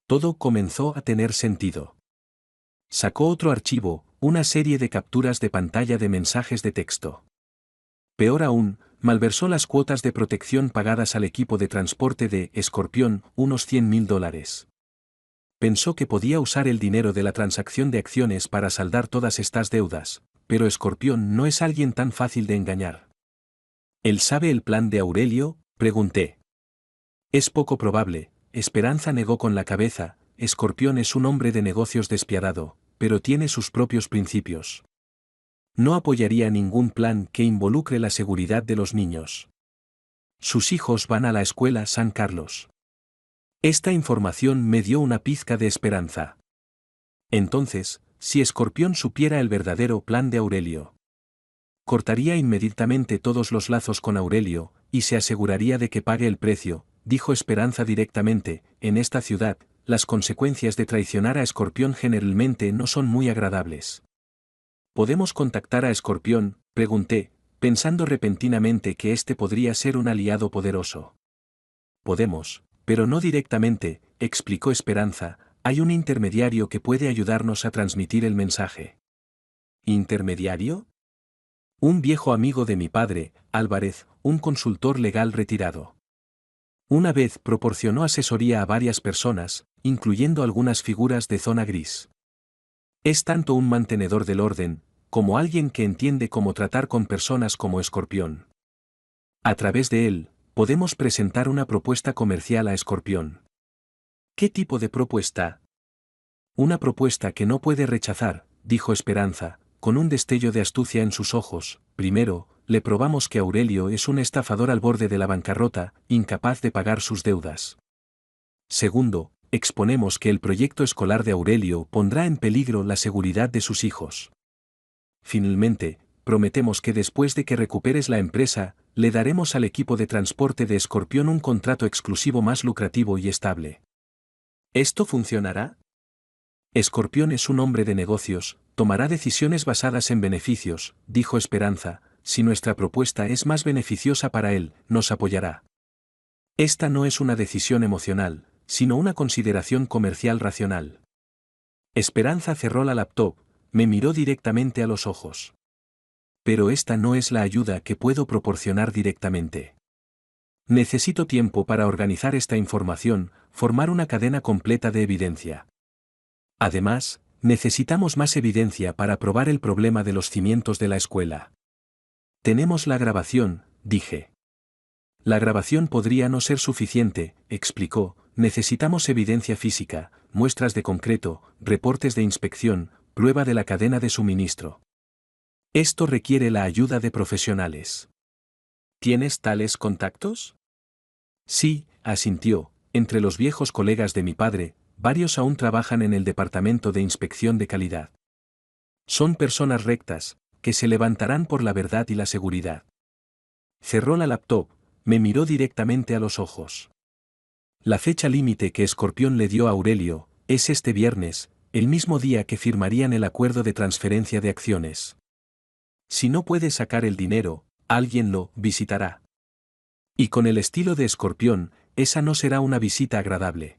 Todo comenzó a tener sentido. Sacó otro archivo, una serie de capturas de pantalla de mensajes de texto. Peor aún, malversó las cuotas de protección pagadas al equipo de transporte de Escorpión, unos $100.000. Pensó que podía usar el dinero de la transacción de acciones para saldar todas estas deudas, pero Escorpión no es alguien tan fácil de engañar. ¿Él sabe el plan de Aurelio?, pregunté. Es poco probable, Esperanza negó con la cabeza, Escorpión es un hombre de negocios despiadado, pero tiene sus propios principios. No apoyaría ningún plan que involucre la seguridad de los niños. Sus hijos van a la escuela San Carlos. Esta información me dio una pizca de esperanza. Entonces, si Escorpión supiera el verdadero plan de Aurelio. Cortaría inmediatamente todos los lazos con Aurelio, y se aseguraría de que pague el precio, dijo Esperanza directamente. En esta ciudad, las consecuencias de traicionar a Escorpión generalmente no son muy agradables. ¿Podemos contactar a Escorpión?, pregunté, pensando repentinamente que este podría ser un aliado poderoso. Podemos, pero no directamente, explicó Esperanza, hay un intermediario que puede ayudarnos a transmitir el mensaje. ¿Intermediario? Un viejo amigo de mi padre, Álvarez, un consultor legal retirado. Una vez proporcionó asesoría a varias personas, incluyendo algunas figuras de zona gris. Es tanto un mantenedor del orden, como alguien que entiende cómo tratar con personas como Escorpión. A través de él, podemos presentar una propuesta comercial a Escorpión. ¿Qué tipo de propuesta? Una propuesta que no puede rechazar, dijo Esperanza, con un destello de astucia en sus ojos. Primero, le probamos que Aurelio es un estafador al borde de la bancarrota, incapaz de pagar sus deudas. Segundo, exponemos que el proyecto escolar de Aurelio pondrá en peligro la seguridad de sus hijos. Finalmente, prometemos que después de que recuperes la empresa, le daremos al equipo de transporte de Escorpión un contrato exclusivo más lucrativo y estable. ¿Esto funcionará? Escorpión es un hombre de negocios, tomará decisiones basadas en beneficios, dijo Esperanza. Si nuestra propuesta es más beneficiosa para él, nos apoyará. Esta no es una decisión emocional, sino una consideración comercial racional. Esperanza cerró la laptop, me miró directamente a los ojos. Pero esta no es la ayuda que puedo proporcionar directamente. Necesito tiempo para organizar esta información, formar una cadena completa de evidencia. Además, necesitamos más evidencia para probar el problema de los cimientos de la escuela. Tenemos la grabación, dije. La grabación podría no ser suficiente, explicó, necesitamos evidencia física, muestras de concreto, reportes de inspección, prueba de la cadena de suministro. Esto requiere la ayuda de profesionales. ¿Tienes tales contactos? Sí, asintió, entre los viejos colegas de mi padre, varios aún trabajan en el Departamento de Inspección de Calidad. Son personas rectas, que se levantarán por la verdad y la seguridad. Cerró la laptop, me miró directamente a los ojos. La fecha límite que Escorpión le dio a Aurelio, es este viernes, el mismo día que firmarían el acuerdo de transferencia de acciones. Si no puede sacar el dinero, alguien lo visitará. Y con el estilo de Escorpión, esa no será una visita agradable.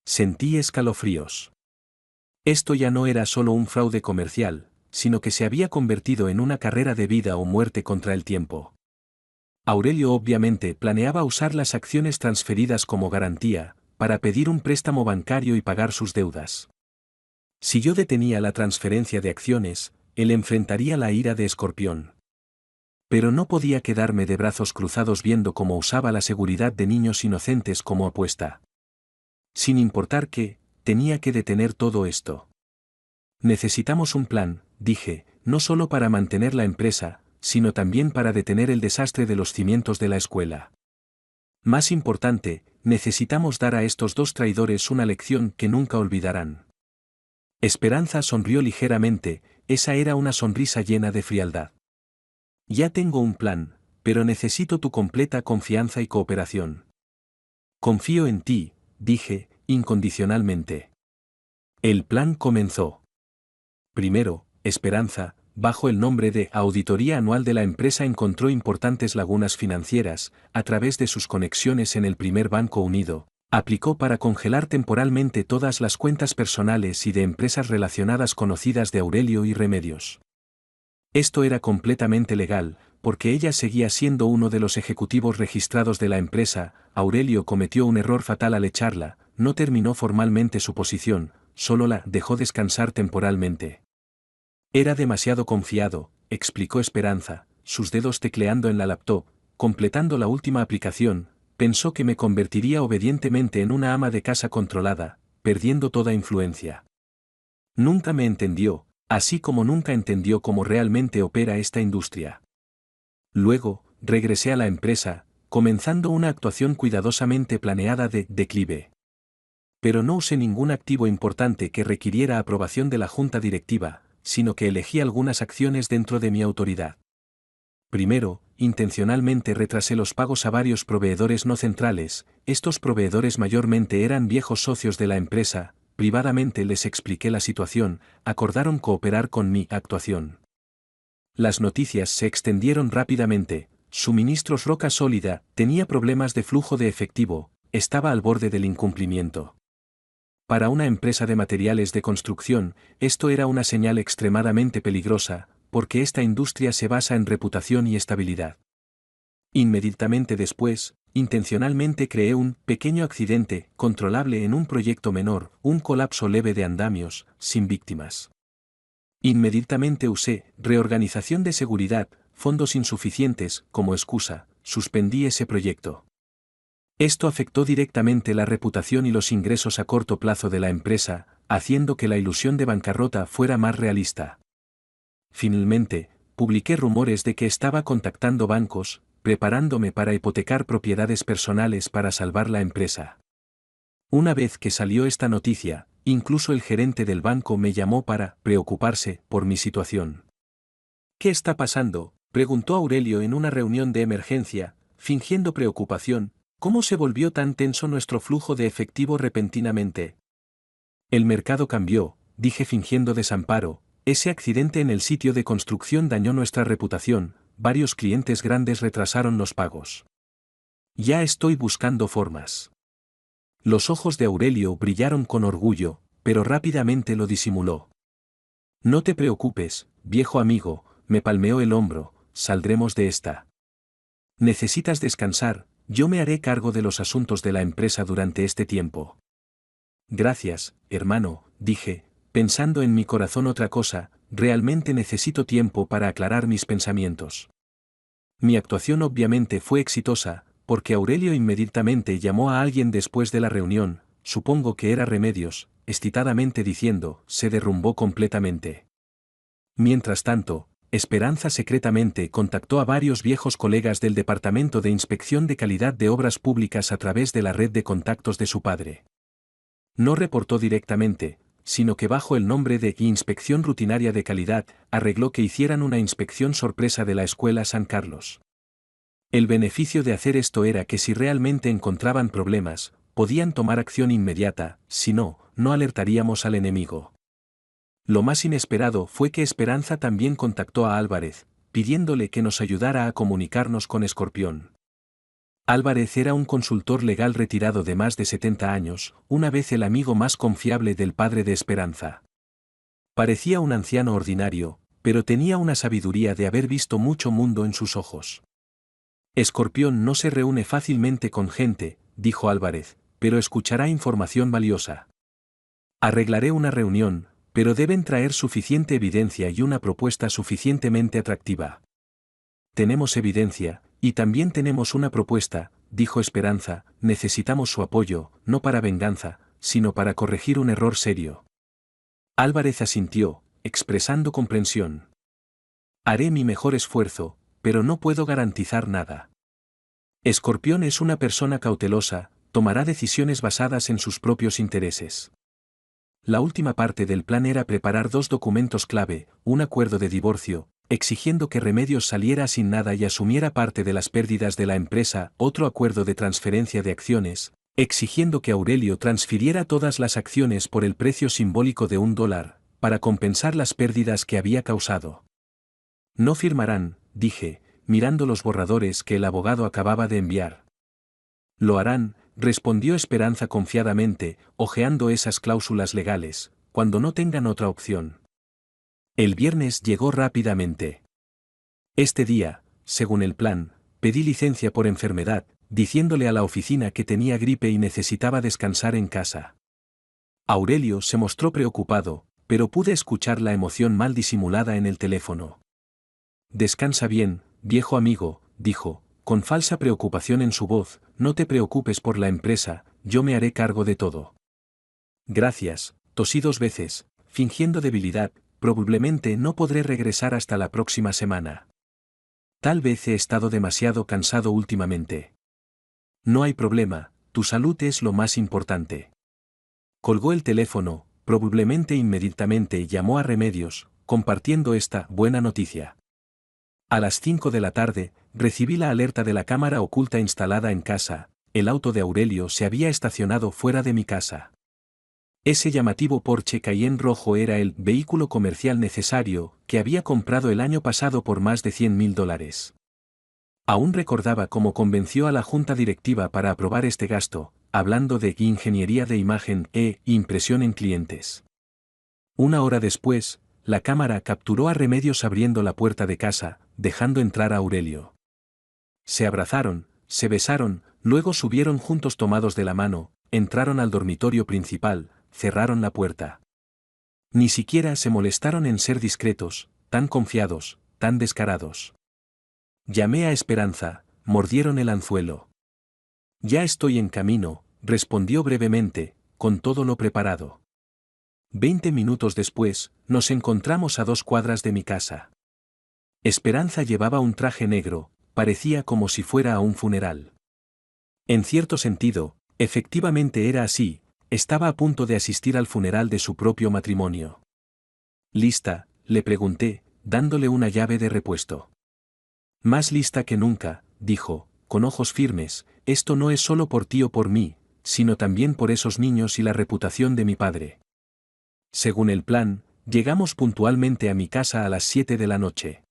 Sentí escalofríos. Esto ya no era solo un fraude comercial, sino que se había convertido en una carrera de vida o muerte contra el tiempo. Aurelio obviamente planeaba usar las acciones transferidas como garantía, para pedir un préstamo bancario y pagar sus deudas. Si yo detenía la transferencia de acciones, él enfrentaría la ira de Escorpión. Pero no podía quedarme de brazos cruzados viendo cómo usaba la seguridad de niños inocentes como apuesta. Sin importar qué, tenía que detener todo esto. Necesitamos un plan, dije, no solo para mantener la empresa, sino también para detener el desastre de los cimientos de la escuela. Más importante, necesitamos dar a estos dos traidores una lección que nunca olvidarán. Esperanza sonrió ligeramente, esa era una sonrisa llena de frialdad. Ya tengo un plan, pero necesito tu completa confianza y cooperación. Confío en ti, dije, incondicionalmente. El plan comenzó. Primero, Esperanza, bajo el nombre de Auditoría Anual de la empresa, encontró importantes lagunas financieras, a través de sus conexiones en el primer Banco Unido, aplicó para congelar temporalmente todas las cuentas personales y de empresas relacionadas conocidas de Aurelio y Remedios. Esto era completamente legal, porque ella seguía siendo uno de los ejecutivos registrados de la empresa. Aurelio cometió un error fatal al echarla, no terminó formalmente su posición, solo la dejó descansar temporalmente. Era demasiado confiado, explicó Esperanza, sus dedos tecleando en la laptop, completando la última aplicación, pensó que me convertiría obedientemente en una ama de casa controlada, perdiendo toda influencia. Nunca me entendió, así como nunca entendió cómo realmente opera esta industria. Luego, regresé a la empresa, comenzando una actuación cuidadosamente planeada de declive. Pero no usé ningún activo importante que requiriera aprobación de la junta directiva, sino que elegí algunas acciones dentro de mi autoridad. Primero, intencionalmente retrasé los pagos a varios proveedores no centrales. Estos proveedores mayormente eran viejos socios de la empresa. Privadamente les expliqué la situación, acordaron cooperar con mi actuación. Las noticias se extendieron rápidamente. Suministros Roca Sólida tenía problemas de flujo de efectivo, estaba al borde del incumplimiento. Para una empresa de materiales de construcción, esto era una señal extremadamente peligrosa, porque esta industria se basa en reputación y estabilidad. Inmediatamente después, intencionalmente creé un pequeño accidente controlable en un proyecto menor, un colapso leve de andamios, sin víctimas. Inmediatamente usé reorganización de seguridad, fondos insuficientes, como excusa, suspendí ese proyecto. Esto afectó directamente la reputación y los ingresos a corto plazo de la empresa, haciendo que la ilusión de bancarrota fuera más realista. Finalmente, publiqué rumores de que estaba contactando bancos, preparándome para hipotecar propiedades personales para salvar la empresa. Una vez que salió esta noticia, incluso el gerente del banco me llamó para preocuparse por mi situación. ¿Qué está pasando?, preguntó Aurelio en una reunión de emergencia, fingiendo preocupación. ¿Cómo se volvió tan tenso nuestro flujo de efectivo repentinamente? El mercado cambió, dije fingiendo desamparo. Ese accidente en el sitio de construcción dañó nuestra reputación, varios clientes grandes retrasaron los pagos. Ya estoy buscando formas. Los ojos de Aurelio brillaron con orgullo, pero rápidamente lo disimuló. No te preocupes, viejo amigo, me palmeó el hombro, saldremos de esta. Necesitas descansar, yo me haré cargo de los asuntos de la empresa durante este tiempo. Gracias, hermano, dije, pensando en mi corazón otra cosa, realmente necesito tiempo para aclarar mis pensamientos. Mi actuación obviamente fue exitosa, porque Aurelio inmediatamente llamó a alguien después de la reunión, supongo que era Remedios, excitadamente diciendo, se derrumbó completamente. Mientras tanto, Esperanza secretamente contactó a varios viejos colegas del Departamento de Inspección de Calidad de Obras Públicas a través de la red de contactos de su padre. No reportó directamente, sino que bajo el nombre de Inspección Rutinaria de Calidad, arregló que hicieran una inspección sorpresa de la Escuela San Carlos. El beneficio de hacer esto era que si realmente encontraban problemas, podían tomar acción inmediata, si no, no alertaríamos al enemigo. Lo más inesperado fue que Esperanza también contactó a Álvarez, pidiéndole que nos ayudara a comunicarnos con Escorpión. Álvarez era un consultor legal retirado de más de 70 años, una vez el amigo más confiable del padre de Esperanza. Parecía un anciano ordinario, pero tenía una sabiduría de haber visto mucho mundo en sus ojos. Escorpión no se reúne fácilmente con gente, dijo Álvarez, pero escuchará información valiosa. Arreglaré una reunión, pero deben traer suficiente evidencia y una propuesta suficientemente atractiva. Tenemos evidencia, y también tenemos una propuesta, dijo Esperanza, necesitamos su apoyo, no para venganza, sino para corregir un error serio. Álvarez asintió, expresando comprensión. Haré mi mejor esfuerzo, pero no puedo garantizar nada. Escorpión es una persona cautelosa, tomará decisiones basadas en sus propios intereses. La última parte del plan era preparar dos documentos clave, un acuerdo de divorcio, exigiendo que Remedios saliera sin nada y asumiera parte de las pérdidas de la empresa, otro acuerdo de transferencia de acciones, exigiendo que Aurelio transfiriera todas las acciones por el precio simbólico de $1, para compensar las pérdidas que había causado. No firmarán, dije, mirando los borradores que el abogado acababa de enviar. Lo harán, respondió Esperanza confiadamente, hojeando esas cláusulas legales, cuando no tengan otra opción. El viernes llegó rápidamente. Este día, según el plan, pedí licencia por enfermedad, diciéndole a la oficina que tenía gripe y necesitaba descansar en casa. Aurelio se mostró preocupado, pero pude escuchar la emoción mal disimulada en el teléfono. Descansa bien, viejo amigo, dijo, con falsa preocupación en su voz, no te preocupes por la empresa, yo me haré cargo de todo. Gracias, tosí 2 veces, fingiendo debilidad, probablemente no podré regresar hasta la próxima semana. Tal vez he estado demasiado cansado últimamente. No hay problema, tu salud es lo más importante. Colgó el teléfono, probablemente inmediatamente llamó a Remedios, compartiendo esta buena noticia. A las 5 de la tarde, recibí la alerta de la cámara oculta instalada en casa. El auto de Aurelio se había estacionado fuera de mi casa. Ese llamativo Porsche Cayenne rojo era el vehículo comercial necesario que había comprado el año pasado por más de $100.000. Aún recordaba cómo convenció a la junta directiva para aprobar este gasto, hablando de ingeniería de imagen e impresión en clientes. Una hora después, la cámara capturó a Remedios abriendo la puerta de casa, dejando entrar a Aurelio. Se abrazaron, se besaron, luego subieron juntos tomados de la mano, entraron al dormitorio principal, cerraron la puerta. Ni siquiera se molestaron en ser discretos, tan confiados, tan descarados. Llamé a Esperanza, mordieron el anzuelo. Ya estoy en camino, respondió brevemente, con todo lo preparado. 20 minutos después, nos encontramos a 2 cuadras de mi casa. Esperanza llevaba un traje negro, parecía como si fuera a un funeral. En cierto sentido, efectivamente era así, estaba a punto de asistir al funeral de su propio matrimonio. ¿Lista?, le pregunté, dándole una llave de repuesto. Más lista que nunca, dijo, con ojos firmes, esto no es solo por ti o por mí, sino también por esos niños y la reputación de mi padre. Según el plan, llegamos puntualmente a mi casa a las 7 de la noche.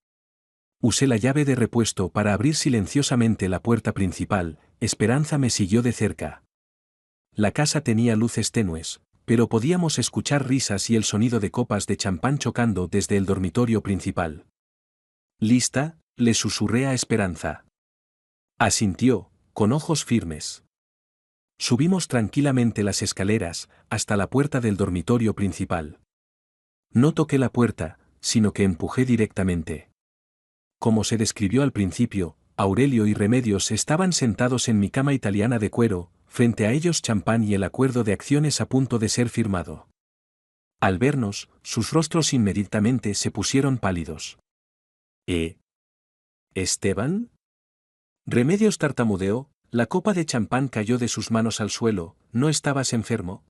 Usé la llave de repuesto para abrir silenciosamente la puerta principal. Esperanza me siguió de cerca. La casa tenía luces tenues, pero podíamos escuchar risas y el sonido de copas de champán chocando desde el dormitorio principal. ¿Lista?, le susurré a Esperanza. Asintió, con ojos firmes. Subimos tranquilamente las escaleras, hasta la puerta del dormitorio principal. No toqué la puerta, sino que empujé directamente. Como se describió al principio, Aurelio y Remedios estaban sentados en mi cama italiana de cuero, frente a ellos champán y el acuerdo de acciones a punto de ser firmado. Al vernos, sus rostros inmediatamente se pusieron pálidos. ¿Esteban? Remedios tartamudeó, la copa de champán cayó de sus manos al suelo. ¿No estabas enfermo?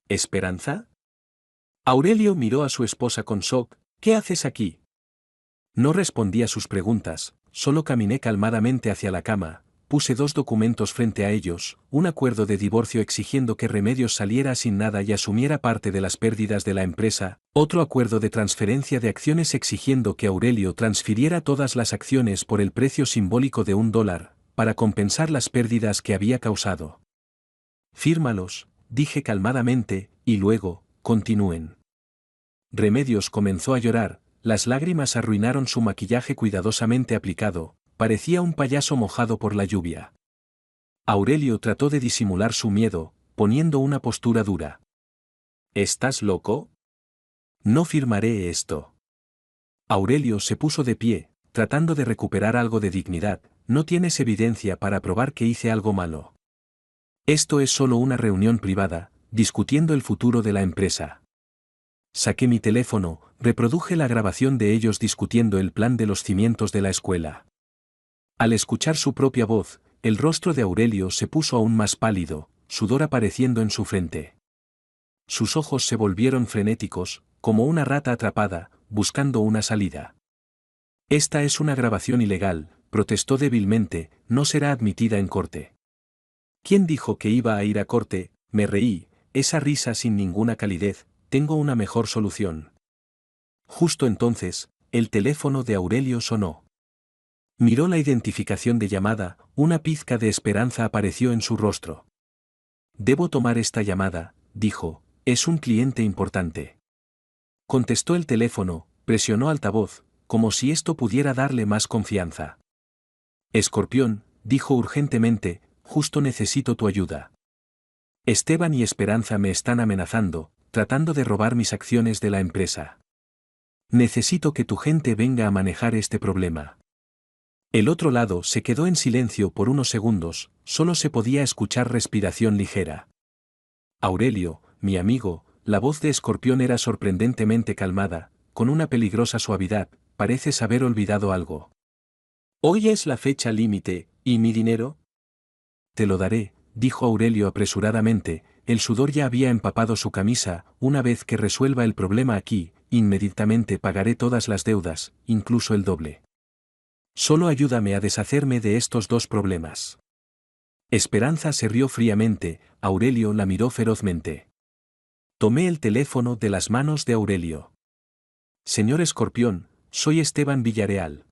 ¿Esperanza? Aurelio miró a su esposa con shock. ¿Qué haces aquí? No respondí a sus preguntas, solo caminé calmadamente hacia la cama, puse 2 documentos frente a ellos, un acuerdo de divorcio exigiendo que Remedios saliera sin nada y asumiera parte de las pérdidas de la empresa, otro acuerdo de transferencia de acciones exigiendo que Aurelio transfiriera todas las acciones por el precio simbólico de $1, para compensar las pérdidas que había causado. Fírmalos, dije calmadamente, y luego, continúen. Remedios comenzó a llorar. Las lágrimas arruinaron su maquillaje cuidadosamente aplicado, parecía un payaso mojado por la lluvia. Aurelio trató de disimular su miedo, poniendo una postura dura. ¿Estás loco? No firmaré esto. Aurelio se puso de pie, tratando de recuperar algo de dignidad. No tienes evidencia para probar que hice algo malo. Esto es solo una reunión privada, discutiendo el futuro de la empresa. Saqué mi teléfono, reproduje la grabación de ellos discutiendo el plan de los cimientos de la escuela. Al escuchar su propia voz, el rostro de Aurelio se puso aún más pálido, sudor apareciendo en su frente. Sus ojos se volvieron frenéticos, como una rata atrapada, buscando una salida. Esta es una grabación ilegal, protestó débilmente, no será admitida en corte. ¿Quién dijo que iba a ir a corte? Me reí, esa risa sin ninguna calidez. Tengo una mejor solución. Justo entonces, el teléfono de Aurelio sonó. Miró la identificación de llamada, una pizca de esperanza apareció en su rostro. Debo tomar esta llamada, dijo, es un cliente importante. Contestó el teléfono, presionó altavoz, como si esto pudiera darle más confianza. Escorpión, dijo urgentemente, justo necesito tu ayuda. Esteban y Esperanza me están amenazando, tratando de robar mis acciones de la empresa. Necesito que tu gente venga a manejar este problema. El otro lado se quedó en silencio por unos segundos, solo se podía escuchar respiración ligera. Aurelio, mi amigo, la voz de Escorpión era sorprendentemente calmada, con una peligrosa suavidad, pareces haber olvidado algo. Hoy es la fecha límite, ¿y mi dinero? Te lo daré, dijo Aurelio apresuradamente, el sudor ya había empapado su camisa. Una vez que resuelva el problema aquí, inmediatamente pagaré todas las deudas, incluso el doble. Solo ayúdame a deshacerme de estos dos problemas. Esperanza se rió fríamente, Aurelio la miró ferozmente. Tomé el teléfono de las manos de Aurelio. Señor Escorpión, soy Esteban Villareal.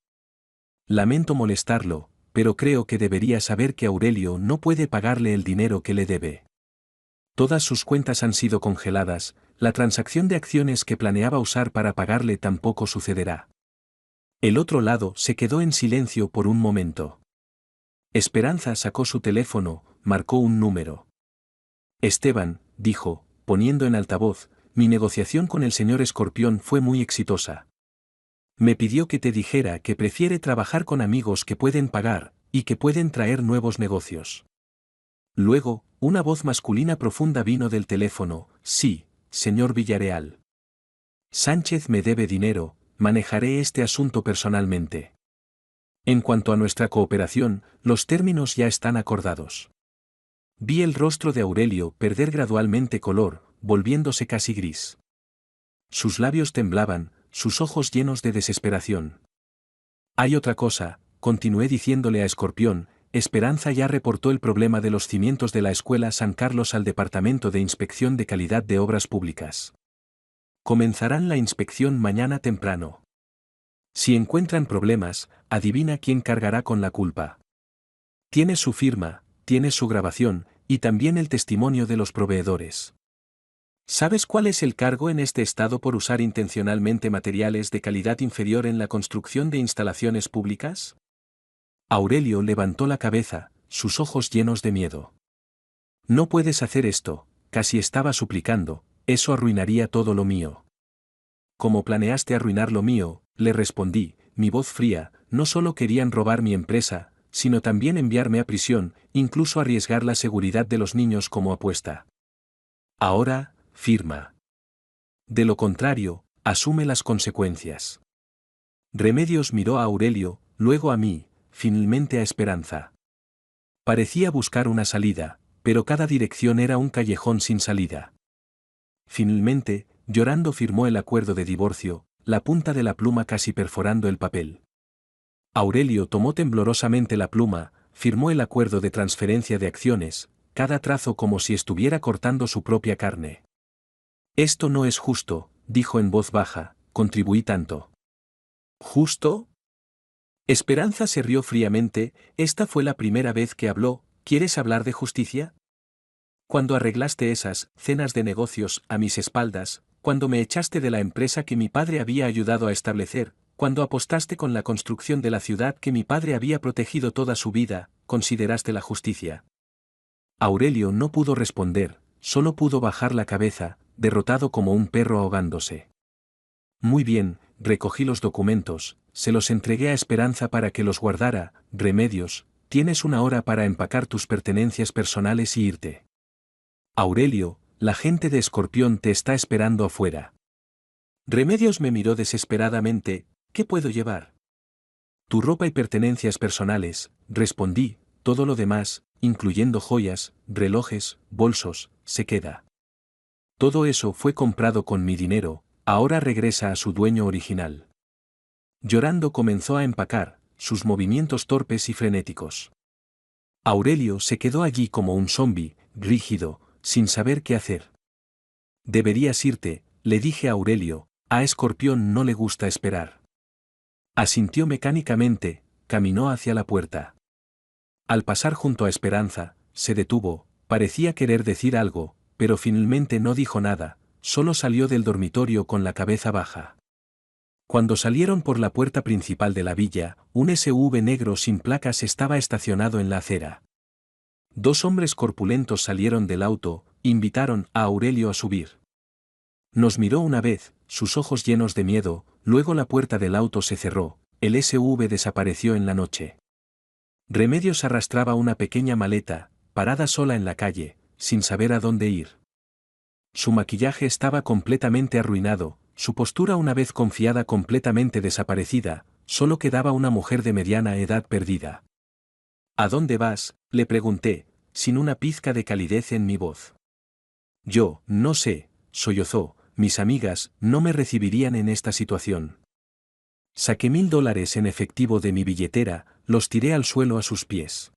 Lamento molestarlo, pero creo que debería saber que Aurelio no puede pagarle el dinero que le debe. Todas sus cuentas han sido congeladas, la transacción de acciones que planeaba usar para pagarle tampoco sucederá. El otro lado se quedó en silencio por un momento. Esperanza sacó su teléfono, marcó un número. Esteban, dijo, poniendo en altavoz, mi negociación con el señor Escorpión fue muy exitosa. Me pidió que te dijera que prefiere trabajar con amigos que pueden pagar, y que pueden traer nuevos negocios. Luego, una voz masculina profunda vino del teléfono, sí, señor Villareal. Sánchez me debe dinero, manejaré este asunto personalmente. En cuanto a nuestra cooperación, los términos ya están acordados. Vi el rostro de Aurelio perder gradualmente color, volviéndose casi gris. Sus labios temblaban, sus ojos llenos de desesperación. Hay otra cosa, continué diciéndole a Escorpión, Esperanza ya reportó el problema de los cimientos de la Escuela San Carlos al Departamento de Inspección de Calidad de Obras Públicas. Comenzarán la inspección mañana temprano. Si encuentran problemas, adivina quién cargará con la culpa. Tienes su firma, tienes su grabación, y también el testimonio de los proveedores. ¿Sabes cuál es el cargo en este estado por usar intencionalmente materiales de calidad inferior en la construcción de instalaciones públicas? Aurelio levantó la cabeza, sus ojos llenos de miedo. No puedes hacer esto, casi estaba suplicando, eso arruinaría todo lo mío. ¿Cómo planeaste arruinar lo mío? Le respondí, mi voz fría, no solo querían robar mi empresa, sino también enviarme a prisión, incluso arriesgar la seguridad de los niños como apuesta. Ahora, firma. De lo contrario, asume las consecuencias. Remedios miró a Aurelio, luego a mí, finalmente a Esperanza. Parecía buscar una salida, pero cada dirección era un callejón sin salida. Finalmente, llorando firmó el acuerdo de divorcio, la punta de la pluma casi perforando el papel. Aurelio tomó temblorosamente la pluma, firmó el acuerdo de transferencia de acciones, cada trazo como si estuviera cortando su propia carne. Esto no es justo, dijo en voz baja, contribuí tanto. ¿Justo? Esperanza se rió fríamente, esta fue la primera vez que habló, ¿quieres hablar de justicia? Cuando arreglaste esas cenas de negocios a mis espaldas, cuando me echaste de la empresa que mi padre había ayudado a establecer, cuando apostaste con la construcción de la ciudad que mi padre había protegido toda su vida, ¿consideraste la justicia? Aurelio no pudo responder, solo pudo bajar la cabeza, derrotado como un perro ahogándose. Muy bien, recogí los documentos, se los entregué a Esperanza para que los guardara, Remedios, tienes una hora para empacar tus pertenencias personales y irte. Aurelio, la gente de Escorpión te está esperando afuera. Remedios me miró desesperadamente, ¿qué puedo llevar? Tu ropa y pertenencias personales, respondí, todo lo demás, incluyendo joyas, relojes, bolsos, se queda. Todo eso fue comprado con mi dinero, ahora regresa a su dueño original. Llorando comenzó a empacar, sus movimientos torpes y frenéticos. Aurelio se quedó allí como un zombi, rígido, sin saber qué hacer. Deberías irte, le dije a Aurelio, a Escorpión no le gusta esperar. Asintió mecánicamente, caminó hacia la puerta. Al pasar junto a Esperanza, se detuvo, parecía querer decir algo, pero finalmente no dijo nada, solo salió del dormitorio con la cabeza baja. Cuando salieron por la puerta principal de la villa, un SUV negro sin placas estaba estacionado en la acera. Dos hombres corpulentos salieron del auto, invitaron a Aurelio a subir. Nos miró una vez, sus ojos llenos de miedo, luego la puerta del auto se cerró, el SUV desapareció en la noche. Remedios arrastraba una pequeña maleta, parada sola en la calle, sin saber a dónde ir. Su maquillaje estaba completamente arruinado, su postura una vez confiada completamente desaparecida, solo quedaba una mujer de mediana edad perdida. ¿A dónde vas?, le pregunté, sin una pizca de calidez en mi voz. Yo, no sé, sollozó, mis amigas no me recibirían en esta situación. Saqué $1000 en efectivo de mi billetera, los tiré al suelo a sus pies.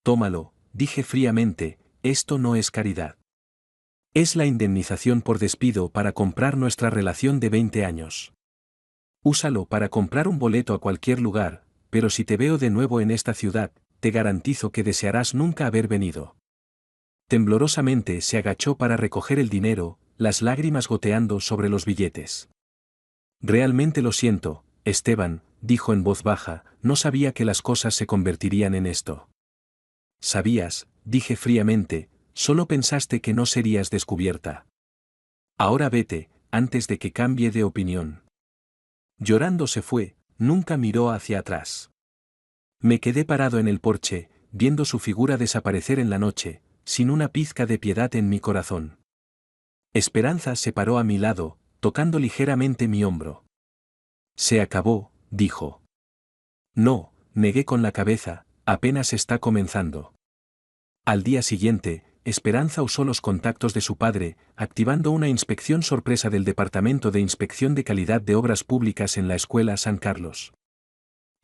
Tómalo, dije fríamente, esto no es caridad. Es la indemnización por despido para comprar nuestra relación de 20 años. Úsalo para comprar un boleto a cualquier lugar, pero si te veo de nuevo en esta ciudad, te garantizo que desearás nunca haber venido. Temblorosamente se agachó para recoger el dinero, las lágrimas goteando sobre los billetes. Realmente lo siento, Esteban, dijo en voz baja, no sabía que las cosas se convertirían en esto. Sabías, dije fríamente, solo pensaste que no serías descubierta. Ahora vete, antes de que cambie de opinión. Llorando se fue, nunca miró hacia atrás. Me quedé parado en el porche, viendo su figura desaparecer en la noche, sin una pizca de piedad en mi corazón. Esperanza se paró a mi lado, tocando ligeramente mi hombro. Se acabó, dijo. No, negué con la cabeza, apenas está comenzando. Al día siguiente, Esperanza usó los contactos de su padre, activando una inspección sorpresa del Departamento de Inspección de Calidad de Obras Públicas en la Escuela San Carlos.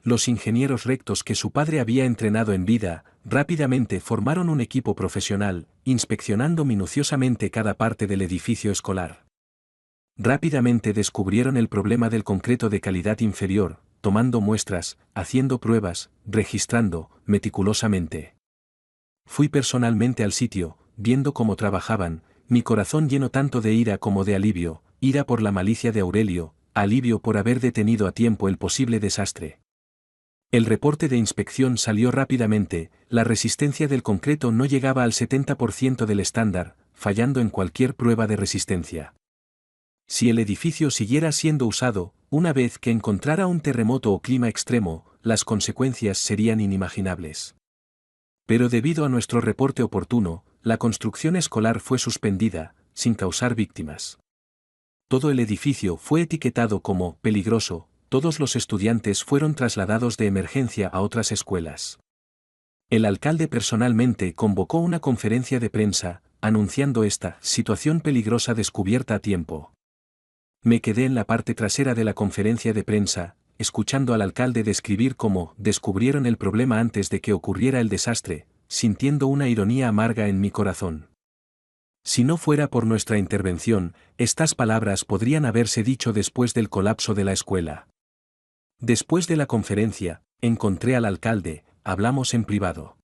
Los ingenieros rectos que su padre había entrenado en vida, rápidamente formaron un equipo profesional, inspeccionando minuciosamente cada parte del edificio escolar. Rápidamente descubrieron el problema del concreto de calidad inferior, tomando muestras, haciendo pruebas, registrando, meticulosamente. Fui personalmente al sitio, viendo cómo trabajaban, mi corazón lleno tanto de ira como de alivio, ira por la malicia de Aurelio, alivio por haber detenido a tiempo el posible desastre. El reporte de inspección salió rápidamente, la resistencia del concreto no llegaba al 70% del estándar, fallando en cualquier prueba de resistencia. Si el edificio siguiera siendo usado, una vez que encontrara un terremoto o clima extremo, las consecuencias serían inimaginables. Pero debido a nuestro reporte oportuno, la construcción escolar fue suspendida, sin causar víctimas. Todo el edificio fue etiquetado como peligroso, todos los estudiantes fueron trasladados de emergencia a otras escuelas. El alcalde personalmente convocó una conferencia de prensa, anunciando esta situación peligrosa descubierta a tiempo. Me quedé en la parte trasera de la conferencia de prensa, escuchando al alcalde describir cómo descubrieron el problema antes de que ocurriera el desastre, sintiendo una ironía amarga en mi corazón. Si no fuera por nuestra intervención, estas palabras podrían haberse dicho después del colapso de la escuela. Después de la conferencia, encontré al alcalde, hablamos en privado.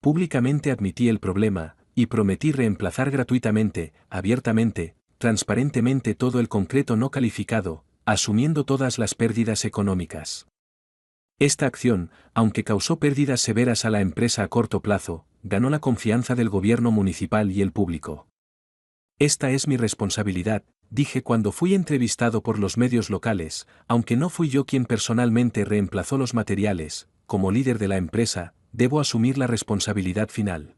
Públicamente admití el problema, y prometí reemplazar gratuitamente, abiertamente, transparentemente todo el concreto no calificado, asumiendo todas las pérdidas económicas. Esta acción, aunque causó pérdidas severas a la empresa a corto plazo, ganó la confianza del gobierno municipal y el público. Esta es mi responsabilidad, dije cuando fui entrevistado por los medios locales, aunque no fui yo quien personalmente reemplazó los materiales, como líder de la empresa, debo asumir la responsabilidad final.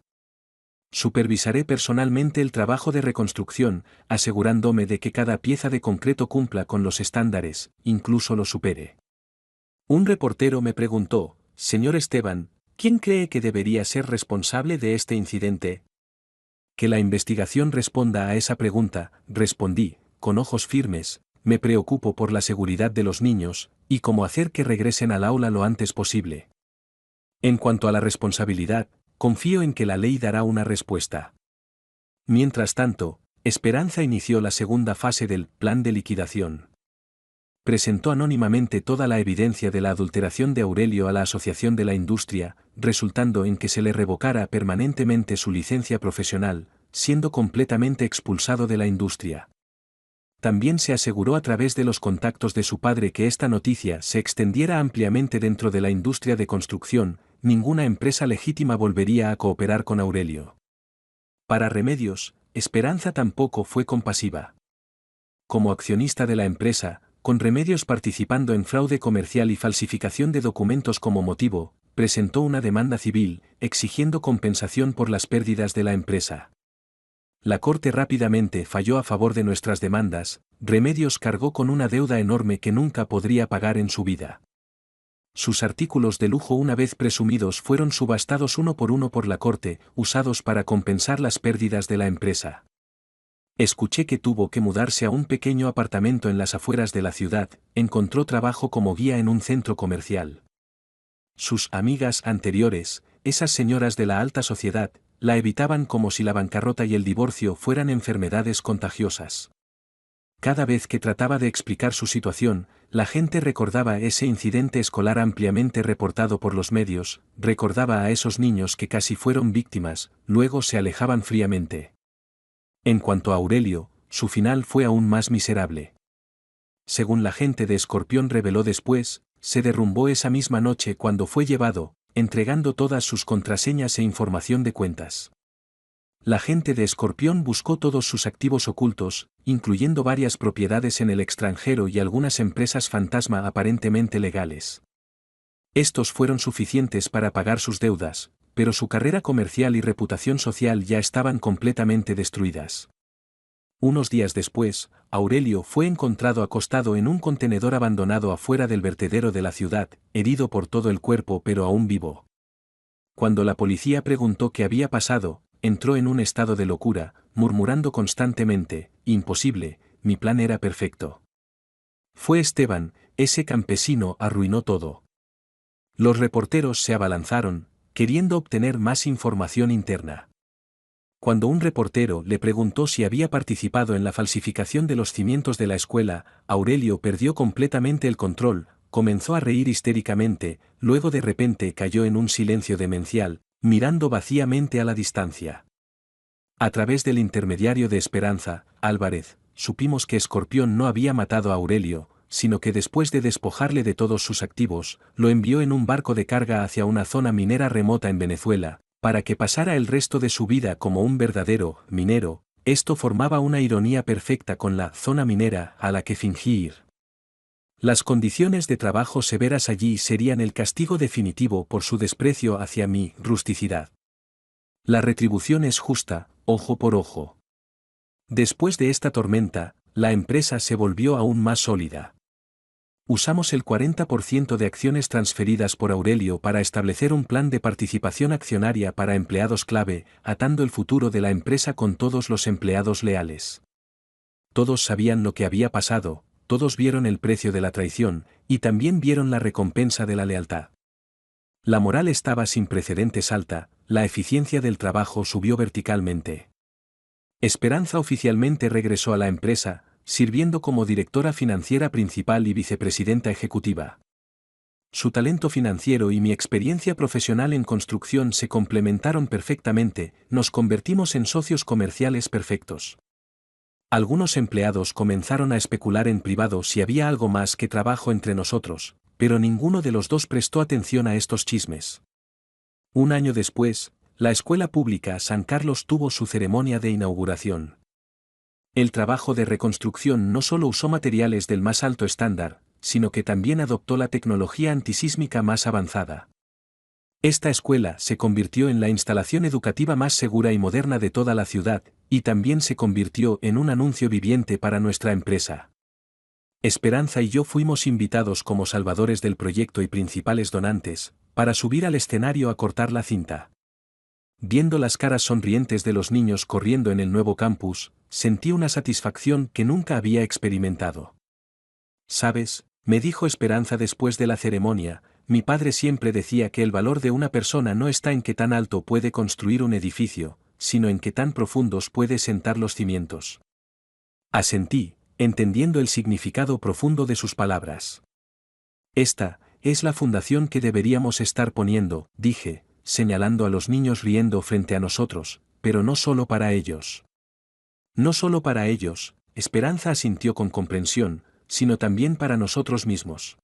Supervisaré personalmente el trabajo de reconstrucción, asegurándome de que cada pieza de concreto cumpla con los estándares, incluso los supere. Un reportero me preguntó, señor Esteban, ¿quién cree que debería ser responsable de este incidente? Que la investigación responda a esa pregunta, respondí, con ojos firmes, me preocupo por la seguridad de los niños, y cómo hacer que regresen al aula lo antes posible. En cuanto a la responsabilidad, confío en que la ley dará una respuesta. Mientras tanto, Esperanza inició la segunda fase del plan de liquidación. Presentó anónimamente toda la evidencia de la adulteración de Aurelio a la Asociación de la Industria, resultando en que se le revocara permanentemente su licencia profesional, siendo completamente expulsado de la industria. También se aseguró a través de los contactos de su padre que esta noticia se extendiera ampliamente dentro de la industria de construcción, ninguna empresa legítima volvería a cooperar con Aurelio. Para Remedios, Esperanza tampoco fue compasiva. Como accionista de la empresa, con Remedios participando en fraude comercial y falsificación de documentos como motivo, presentó una demanda civil, exigiendo compensación por las pérdidas de la empresa. La Corte rápidamente falló a favor de nuestras demandas, Remedios cargó con una deuda enorme que nunca podría pagar en su vida. Sus artículos de lujo una vez presumidos fueron subastados uno por la corte, usados para compensar las pérdidas de la empresa. Escuché que tuvo que mudarse a un pequeño apartamento en las afueras de la ciudad, encontró trabajo como guía en un centro comercial. Sus amigas anteriores, esas señoras de la alta sociedad, la evitaban como si la bancarrota y el divorcio fueran enfermedades contagiosas. Cada vez que trataba de explicar su situación, la gente recordaba ese incidente escolar ampliamente reportado por los medios, recordaba a esos niños que casi fueron víctimas, luego se alejaban fríamente. En cuanto a Aurelio, su final fue aún más miserable. Según la gente de Escorpión reveló después, se derrumbó esa misma noche cuando fue llevado, entregando todas sus contraseñas e información de cuentas. La gente de Escorpión buscó todos sus activos ocultos, incluyendo varias propiedades en el extranjero y algunas empresas fantasma aparentemente legales. Estos fueron suficientes para pagar sus deudas, pero su carrera comercial y reputación social ya estaban completamente destruidas. Unos días después, Aurelio fue encontrado acostado en un contenedor abandonado afuera del vertedero de la ciudad, herido por todo el cuerpo pero aún vivo. Cuando la policía preguntó qué había pasado, entró en un estado de locura, murmurando constantemente: imposible, mi plan era perfecto. Fue Esteban, ese campesino arruinó todo. Los reporteros se abalanzaron, queriendo obtener más información interna. Cuando un reportero le preguntó si había participado en la falsificación de los cimientos de la escuela, Aurelio perdió completamente el control, comenzó a reír histéricamente, luego de repente cayó en un silencio demencial, mirando vacíamente a la distancia. A través del intermediario de Esperanza, Álvarez, supimos que Escorpión no había matado a Aurelio, sino que después de despojarle de todos sus activos, lo envió en un barco de carga hacia una zona minera remota en Venezuela, para que pasara el resto de su vida como un verdadero minero. Esto formaba una ironía perfecta con la zona minera a la que fingí ir. Las condiciones de trabajo severas allí serían el castigo definitivo por su desprecio hacia mi rusticidad. La retribución es justa, ojo por ojo. Después de esta tormenta, la empresa se volvió aún más sólida. Usamos el 40% de acciones transferidas por Aurelio para establecer un plan de participación accionaria para empleados clave, atando el futuro de la empresa con todos los empleados leales. Todos sabían lo que había pasado, todos vieron el precio de la traición, y también vieron la recompensa de la lealtad. La moral estaba sin precedentes alta, la eficiencia del trabajo subió verticalmente. Esperanza oficialmente regresó a la empresa, sirviendo como directora financiera principal y vicepresidenta ejecutiva. Su talento financiero y mi experiencia profesional en construcción se complementaron perfectamente, nos convertimos en socios comerciales perfectos. Algunos empleados comenzaron a especular en privado si había algo más que trabajo entre nosotros, pero ninguno de los dos prestó atención a estos chismes. Un año después, la escuela pública San Carlos tuvo su ceremonia de inauguración. El trabajo de reconstrucción no solo usó materiales del más alto estándar, sino que también adoptó la tecnología antisísmica más avanzada. Esta escuela se convirtió en la instalación educativa más segura y moderna de toda la ciudad, y también se convirtió en un anuncio viviente para nuestra empresa. Esperanza y yo fuimos invitados como salvadores del proyecto y principales donantes, para subir al escenario a cortar la cinta. Viendo las caras sonrientes de los niños corriendo en el nuevo campus, sentí una satisfacción que nunca había experimentado. ¿Sabes?, me dijo Esperanza después de la ceremonia, mi padre siempre decía que el valor de una persona no está en qué tan alto puede construir un edificio, sino en qué tan profundos puede sentar los cimientos. Asentí, entendiendo el significado profundo de sus palabras. Esta es la fundación que deberíamos estar poniendo, dije, señalando a los niños riendo frente a nosotros, pero no solo para ellos. No solo para ellos, Esperanza asintió con comprensión, sino también para nosotros mismos.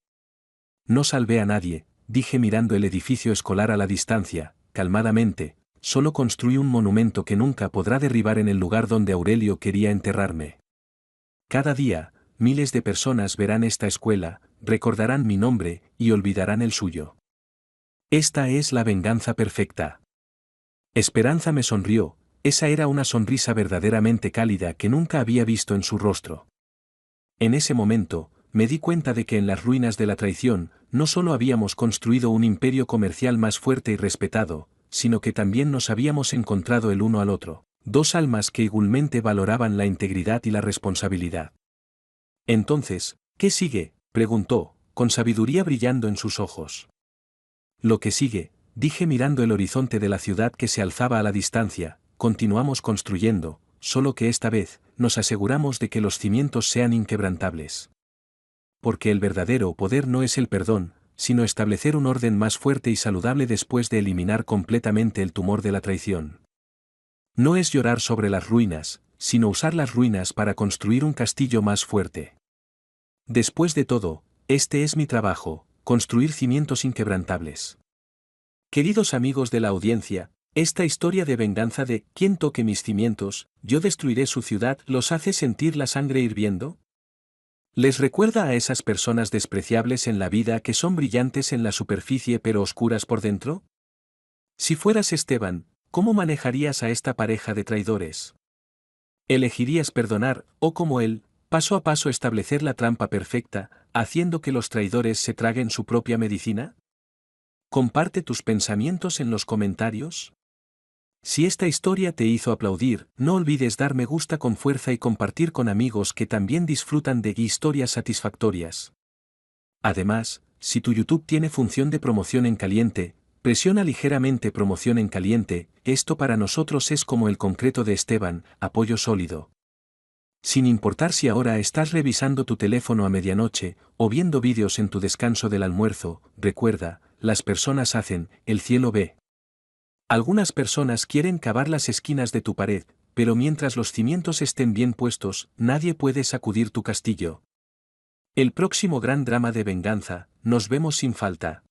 No salvé a nadie, dije mirando el edificio escolar a la distancia, calmadamente, solo construí un monumento que nunca podrá derribar en el lugar donde Aurelio quería enterrarme. Cada día, miles de personas verán esta escuela, recordarán mi nombre, y olvidarán el suyo. Esta es la venganza perfecta. Esperanza me sonrió, esa era una sonrisa verdaderamente cálida que nunca había visto en su rostro. En ese momento, me di cuenta de que en las ruinas de la traición, no solo habíamos construido un imperio comercial más fuerte y respetado, sino que también nos habíamos encontrado el uno al otro, dos almas que igualmente valoraban la integridad y la responsabilidad. Entonces, ¿qué sigue?, preguntó, con sabiduría brillando en sus ojos. Lo que sigue, dije mirando el horizonte de la ciudad que se alzaba a la distancia, continuamos construyendo, solo que esta vez, nos aseguramos de que los cimientos sean inquebrantables. Porque el verdadero poder no es el perdón, sino establecer un orden más fuerte y saludable después de eliminar completamente el tumor de la traición. No es llorar sobre las ruinas, sino usar las ruinas para construir un castillo más fuerte. Después de todo, este es mi trabajo, construir cimientos inquebrantables. Queridos amigos de la audiencia, esta historia de venganza de «Quien toque mis cimientos, yo destruiré su ciudad» ¿los hace sentir la sangre hirviendo? ¿Les recuerda a esas personas despreciables en la vida que son brillantes en la superficie pero oscuras por dentro? Si fueras Esteban, ¿cómo manejarías a esta pareja de traidores? ¿Elegirías perdonar, o como él, paso a paso establecer la trampa perfecta, haciendo que los traidores se traguen su propia medicina? Comparte tus pensamientos en los comentarios. Si esta historia te hizo aplaudir, no olvides dar me gusta con fuerza y compartir con amigos que también disfrutan de historias satisfactorias. Además, si tu YouTube tiene función de promoción en caliente, presiona ligeramente promoción en caliente, esto para nosotros es como el concreto de Esteban, apoyo sólido. Sin importar si ahora estás revisando tu teléfono a medianoche, o viendo vídeos en tu descanso del almuerzo, recuerda, las personas hacen, el cielo ve. Algunas personas quieren cavar las esquinas de tu pared, pero mientras los cimientos estén bien puestos, nadie puede sacudir tu castillo. El próximo gran drama de venganza, nos vemos sin falta.